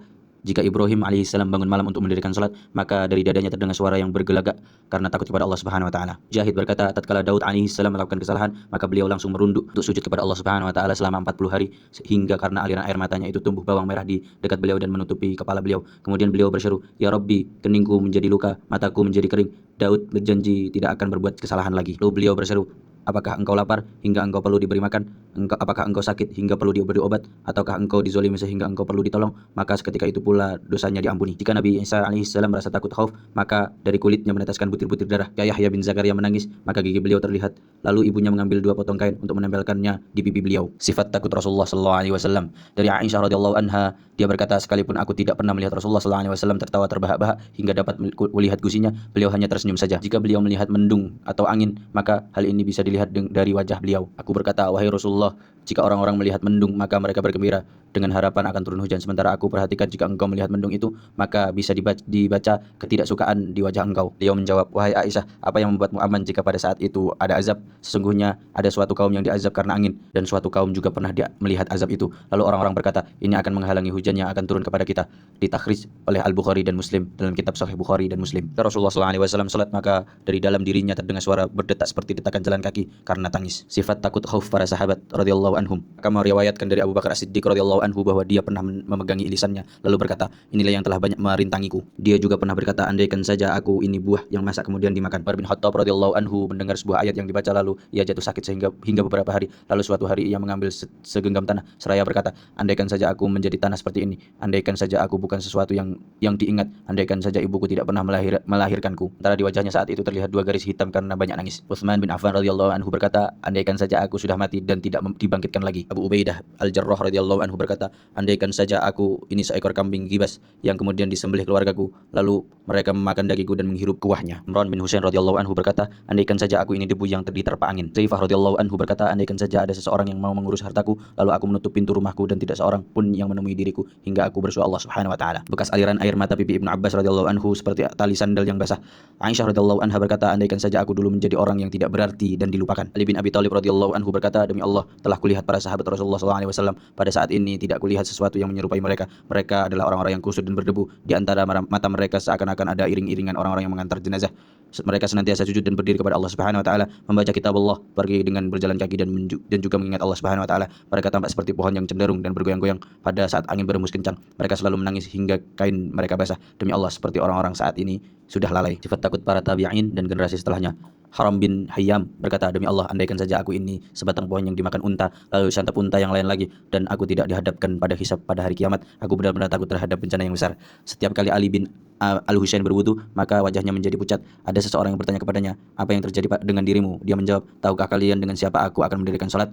A: jika Ibrahim alaihissalam bangun malam untuk mendirikan salat, maka dari dadanya terdengar suara yang bergelagak karena takut kepada Allah Subhanahu wa taala. Jahid berkata, tatkala Daud alaihissalam melakukan kesalahan, maka beliau langsung merunduk untuk sujud kepada Allah Subhanahu wa taala selama 40 hari hingga karena aliran air matanya itu tumbuh bawang merah di dekat beliau dan menutupi kepala beliau. Kemudian beliau berseru, ya Rabbi, keningku menjadi luka, mataku menjadi kering. Daud berjanji tidak akan berbuat kesalahan lagi. Lalu beliau berseru, apakah engkau lapar hingga engkau perlu diberi makan? Apakah engkau sakit hingga perlu diberi obat? Ataukah engkau dizolimi sehingga engkau perlu ditolong? Maka seketika itu pula dosanya diampuni. Jika Nabi Isa alaihissalam merasa takut khauf, maka dari kulitnya meneteskan butir-butir darah. Yahya bin Zakaria menangis, maka gigi beliau terlihat. Lalu ibunya mengambil 2 potong kain untuk menempelkannya di pipi beliau. Sifat takut Rasulullah SAW. Dari Aisyah radhiyallahu anha, dia berkata, sekalipun aku tidak pernah melihat Rasulullah SAW tertawa terbahak-bahak hingga dapat melihat gusinya, beliau hanya tersenyum saja. Jika beliau melihat mendung atau angin, maka hal ini bisa dilihat dari wajah beliau. Aku berkata, wahai Rasulullah, jika orang-orang melihat mendung, maka mereka bergembira dengan harapan akan turun hujan. Sementara aku perhatikan, jika engkau melihat mendung itu, maka bisa dibaca ketidaksukaan di wajah engkau. Beliau menjawab, wahai Aisyah, apa yang membuatmu aman jika pada saat itu ada azab? Sesungguhnya ada suatu kaum yang diazab karena angin, dan suatu kaum juga pernah melihat azab itu. Lalu orang-orang berkata, ini akan menghalangi hujan yang akan turun kepada kita. Ditakhrij oleh Al-Bukhari dan Muslim dalam kitab Sahih Bukhari dan Muslim. Rasulullah SAW salat, maka dari dalam dirinya terdengar suara berdetak seperti detakan jalan kaki karena tangis. Sifat takut khauf para sahabat radhiyallahu anhum. Kama riwayatkan dari Abu Bakar As-Siddiq radhiyallahu anhu bahwa dia pernah memegangi ilisannya lalu berkata, inilah yang telah banyak merintangiku. Dia juga pernah berkata, andaikan saja aku ini buah yang masak kemudian dimakan. Umar bin Khattab radhiyallahu anhu mendengar sebuah ayat yang dibaca lalu ia jatuh sakit hingga beberapa hari. Lalu suatu hari ia mengambil segenggam tanah seraya berkata, andaikan saja aku menjadi tanah seperti ini, andaikan saja aku bukan sesuatu yang diingat, andaikan saja ibuku tidak pernah melahirkanku. Sementara di wajahnya saat itu terlihat 2 garis hitam karena banyak nangis. Utsman bin Affan radhiyallahu anhu berkata, andaikan saja aku sudah mati dan tidak dibangkitkan terbitkan lagi. Abu Ubaidah Al-Jarrah radhiyallahu anhu berkata, andaikan saja aku ini seekor kambing gibas yang kemudian disembelih keluargaku, lalu mereka memakan dagingku dan menghirup kuahnya. Imran bin Husain radhiyallahu anhu berkata, andaikan saja aku ini debu yang diterpa angin. Zaifah radhiyallahu anhu berkata, andaikan saja ada seseorang yang mau mengurus hartaku, lalu aku menutup pintu rumahku dan tidak seorang pun yang menemui diriku hingga aku bersyukur Allah Subhanahu wa taala. Bekas aliran air mata pipi Ibnu Abbas radhiyallahu anhu seperti tali sandal yang basah. Aisyah radhiyallahu anha berkata, andaikan saja aku dulu menjadi orang yang tidak berarti dan dilupakan. Ali bin Abi Thalib radhiyallahu anhu berkata, demi Allah, telah kulihat para sahabat Rasulullah SAW pada saat ini tidak kulihat sesuatu yang menyerupai mereka. Mereka adalah orang-orang yang kusut dan berdebu. Di antara mata mereka seakan-akan ada iring-iringan orang-orang yang mengantar jenazah. Mereka senantiasa sujud dan berdiri kepada Allah Subhanahu wa taala, membaca kitab Allah, pergi dengan berjalan kaki dan juga mengingat Allah Subhanahu wa taala. Mereka tampak seperti pohon yang cenderung dan bergoyang-goyang pada saat angin berhembus kencang. Mereka selalu menangis hingga kain mereka basah. Demi Allah, seperti orang-orang saat ini sudah lalai. Sifat takut para tabi'in dan generasi setelahnya. Haram bin Hayyam berkata, demi Allah, andaikan saja aku ini sebatang pohon yang dimakan unta, lalu santap unta yang lain lagi, dan aku tidak dihadapkan pada hisab pada hari kiamat, aku benar-benar takut terhadap bencana yang besar. Setiap kali Ali bin Al-Husain berwudu, maka wajahnya menjadi pucat. Ada seseorang yang bertanya kepadanya, apa yang terjadi dengan dirimu? Dia menjawab, tahukah kalian dengan siapa aku akan mendirikan salat?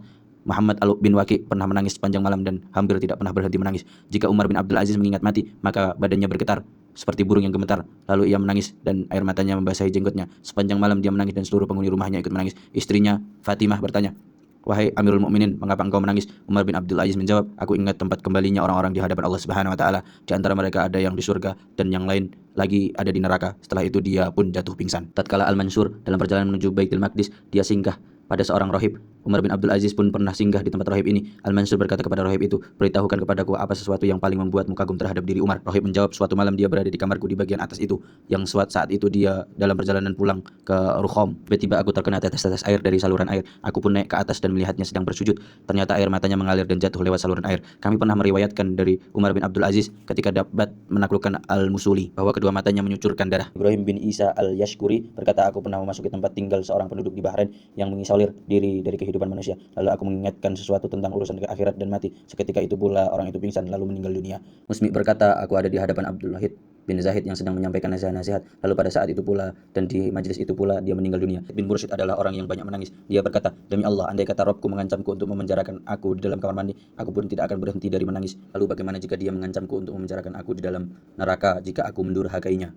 A: Muhammad bin Waqi pernah menangis sepanjang malam dan hampir tidak pernah berhenti menangis. Jika Umar bin Abdul Aziz mengingat mati, maka badannya bergetar seperti burung yang gemetar. Lalu ia menangis dan air matanya membasahi jenggotnya. Sepanjang malam dia menangis dan seluruh penghuni rumahnya ikut menangis. Istrinya Fatimah bertanya, wahai Amirul Mukminin, mengapa engkau menangis? Umar bin Abdul Aziz menjawab, aku ingat tempat kembalinya orang-orang di hadapan Allah Subhanahu wa taala. Di antara mereka ada yang di surga dan yang lain lagi ada di neraka. Setelah itu dia pun jatuh pingsan. Tatkala Al-Mansur dalam perjalanan menuju Baitul Maqdis, dia singgah pada seorang rohib. Umar bin Abdul Aziz pun pernah singgah di tempat rohib ini. Al-Mansur berkata kepada rohib itu, beritahukan kepadaku apa sesuatu yang paling membuatmu kagum terhadap diri Umar. Rohib menjawab, suatu malam dia berada di kamarku di bagian atas itu, yang saat itu dia dalam perjalanan pulang ke Rukhom. Tiba-tiba aku terkena tetes-tetes air dari saluran air. Aku pun naik ke atas dan melihatnya sedang bersujud. Ternyata air matanya mengalir dan jatuh lewat saluran air. Kami pernah meriwayatkan dari Umar bin Abdul Aziz ketika dapat menaklukkan Al-Musuli bahwa kedua matanya menyucurkan darah. Ibrahim bin Isa Al-Yashkuri berkata, aku pernah memasuki tempat tinggal seorang penduduk di Bahrain yang mengisolir diri dari kehidupan manusia. Lalu aku mengingatkan sesuatu tentang urusan akhirat dan mati. Seketika itu pula orang itu pingsan lalu meninggal dunia. Musmi berkata, aku ada di hadapan Abdul Wahid bin Zahid yang sedang menyampaikan nasihat-nasihat. Lalu pada saat itu pula dan di majelis itu pula dia meninggal dunia. Bin Mursyid adalah orang yang banyak menangis. Dia berkata, demi Allah, andai kata Robku mengancamku untuk memenjarakan aku di dalam kamar mandi, aku pun tidak akan berhenti dari menangis. Lalu bagaimana jika dia mengancamku untuk memenjarakan aku di dalam neraka jika aku mendurhakainya?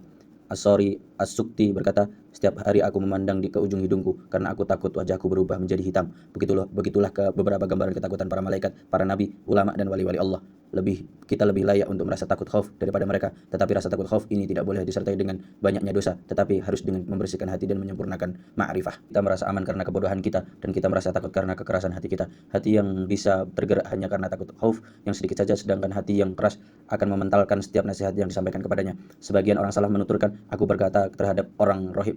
A: As-Sori As-Sukti berkata, setiap hari aku memandang ke ujung hidungku karena aku takut wajahku berubah menjadi hitam. Begitulah ke beberapa gambaran ketakutan para malaikat, para nabi, ulama dan wali-wali Allah. Kita lebih layak untuk merasa takut khauf daripada mereka. Tetapi rasa takut khauf ini tidak boleh disertai dengan banyaknya dosa, tetapi harus dengan membersihkan hati dan menyempurnakan ma'rifah. Kita merasa aman karena kebodohan kita dan kita merasa takut karena kekerasan hati kita. Hati yang bisa tergerak hanya karena takut khauf yang sedikit saja, sedangkan hati yang keras akan mementalkan setiap nasihat yang disampaikan kepadanya. Sebagian orang salah menuturkan, aku berkata terhadap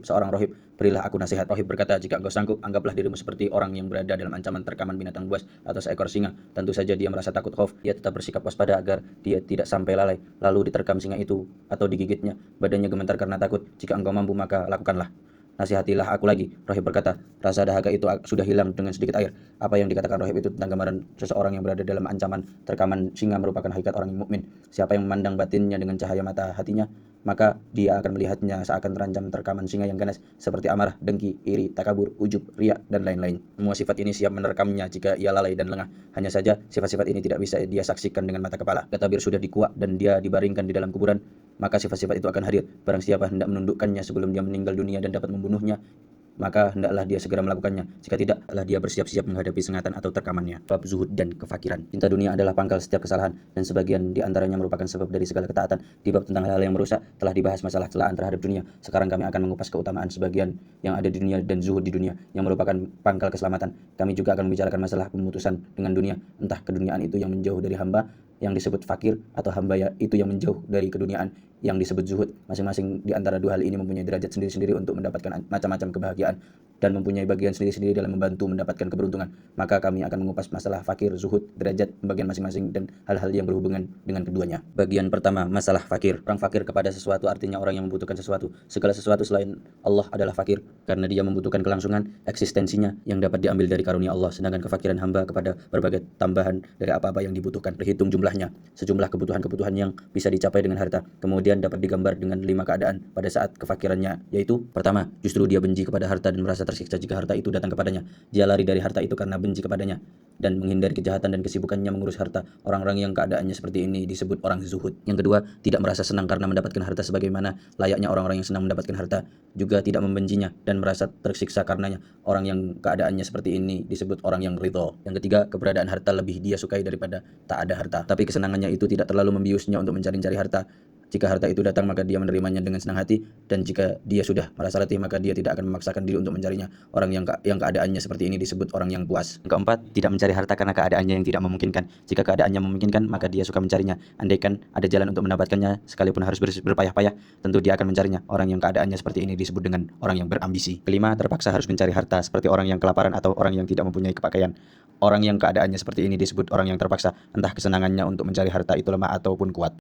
A: seorang rohib, berilah aku nasihat. Rohib berkata, jika engkau sanggup, anggaplah dirimu seperti orang yang berada dalam ancaman terkaman binatang buas atau seekor singa. Tentu saja dia merasa takut khauf, dia tetap bersikap waspada agar dia tidak sampai lalai. Lalu diterkam singa itu atau digigitnya, badannya gemetar karena takut. Jika engkau mampu maka lakukanlah. Nasihatilah aku lagi. Rohib berkata, rasa dahaga itu sudah hilang dengan sedikit air. Apa yang dikatakan rohib itu tentang gambaran seseorang yang berada dalam ancaman terkaman singa merupakan hakikat orang yang mukmin. Siapa yang memandang batinnya dengan cahaya mata hatinya, maka dia akan melihatnya seakan terancam terkaman singa yang ganas, seperti amarah, dengki, iri, takabur, ujub, riya, dan lain-lain. Semua sifat ini siap menerkamnya jika ia lalai dan lengah. Hanya saja sifat-sifat ini tidak bisa dia saksikan dengan mata kepala. Tabir sudah dikuak dan dia dibaringkan di dalam kuburan, maka sifat-sifat itu akan hadir. Barang siapa hendak menundukkannya sebelum dia meninggal dunia dan dapat membunuhnya, maka hendaklah dia segera melakukannya. Jika tidak, hendaklah dia bersiap-siap menghadapi sengatan atau terkamannya. Bab zuhud dan kefakiran. Cinta dunia adalah pangkal setiap kesalahan dan sebagian di antaranya merupakan sebab dari segala ketaatan. Di bab tentang hal-hal yang merusak telah dibahas masalah celaan terhadap dunia. Sekarang kami akan mengupas keutamaan sebagian yang ada di dunia dan zuhud di dunia yang merupakan pangkal keselamatan. Kami juga akan membicarakan masalah pemutusan dengan dunia, entah keduniaan itu yang menjauh dari hamba yang disebut fakir atau hamba itu yang menjauh dari keduniaan yang disebut zuhud. Masing-masing di antara dua hal ini mempunyai derajat sendiri-sendiri untuk mendapatkan macam-macam kebahagiaan dan mempunyai bagian sendiri-sendiri dalam membantu mendapatkan keberuntungan. Maka kami akan mengupas masalah fakir, zuhud, derajat pembagian masing-masing dan hal-hal yang berhubungan dengan keduanya. Bagian pertama, masalah fakir. Orang fakir kepada sesuatu artinya orang yang membutuhkan sesuatu. Segala sesuatu selain Allah adalah fakir karena dia membutuhkan kelangsungan eksistensinya yang dapat diambil dari karunia Allah, sedangkan kefakiran hamba kepada berbagai tambahan dari apa-apa yang dibutuhkan. Berhitung jumlahnya, sejumlah kebutuhan-kebutuhan yang bisa dicapai dengan harta. Kemudian
B: Kemudian dapat digambar dengan 5 keadaan pada saat kefakirannya, yaitu pertama, justru dia benci kepada harta dan merasa tersiksa jika harta itu datang kepadanya. Dia lari dari harta itu karena benci kepadanya dan menghindari kejahatan dan kesibukannya mengurus harta. Orang-orang yang keadaannya seperti ini disebut orang zuhud. Yang kedua, tidak merasa senang karena mendapatkan harta sebagaimana layaknya orang-orang yang senang mendapatkan harta, juga tidak membencinya dan merasa tersiksa karenanya. Orang yang keadaannya seperti ini disebut orang yang ridho. Yang ketiga, keberadaan harta lebih dia sukai daripada tak ada harta. Tapi kesenangannya itu tidak terlalu membiusnya untuk mencari-cari harta. Jika harta itu datang, maka dia menerimanya dengan senang hati, dan jika dia sudah merasa letih, maka dia tidak akan memaksakan diri untuk mencarinya. Orang yang keadaannya seperti ini disebut orang yang puas. Yang keempat, tidak mencari harta karena keadaannya yang tidak memungkinkan. Jika keadaannya memungkinkan, maka dia suka mencarinya. Andaikan ada jalan untuk mendapatkannya, sekalipun harus berpayah-payah, tentu dia akan mencarinya. Orang yang keadaannya seperti ini disebut dengan orang yang berambisi. Kelima, terpaksa harus mencari harta, seperti orang yang kelaparan atau orang yang tidak mempunyai kepakaian. Orang yang keadaannya seperti ini disebut orang yang terpaksa, entah kesenangannya untuk mencari harta itu lemah ataupun kuat.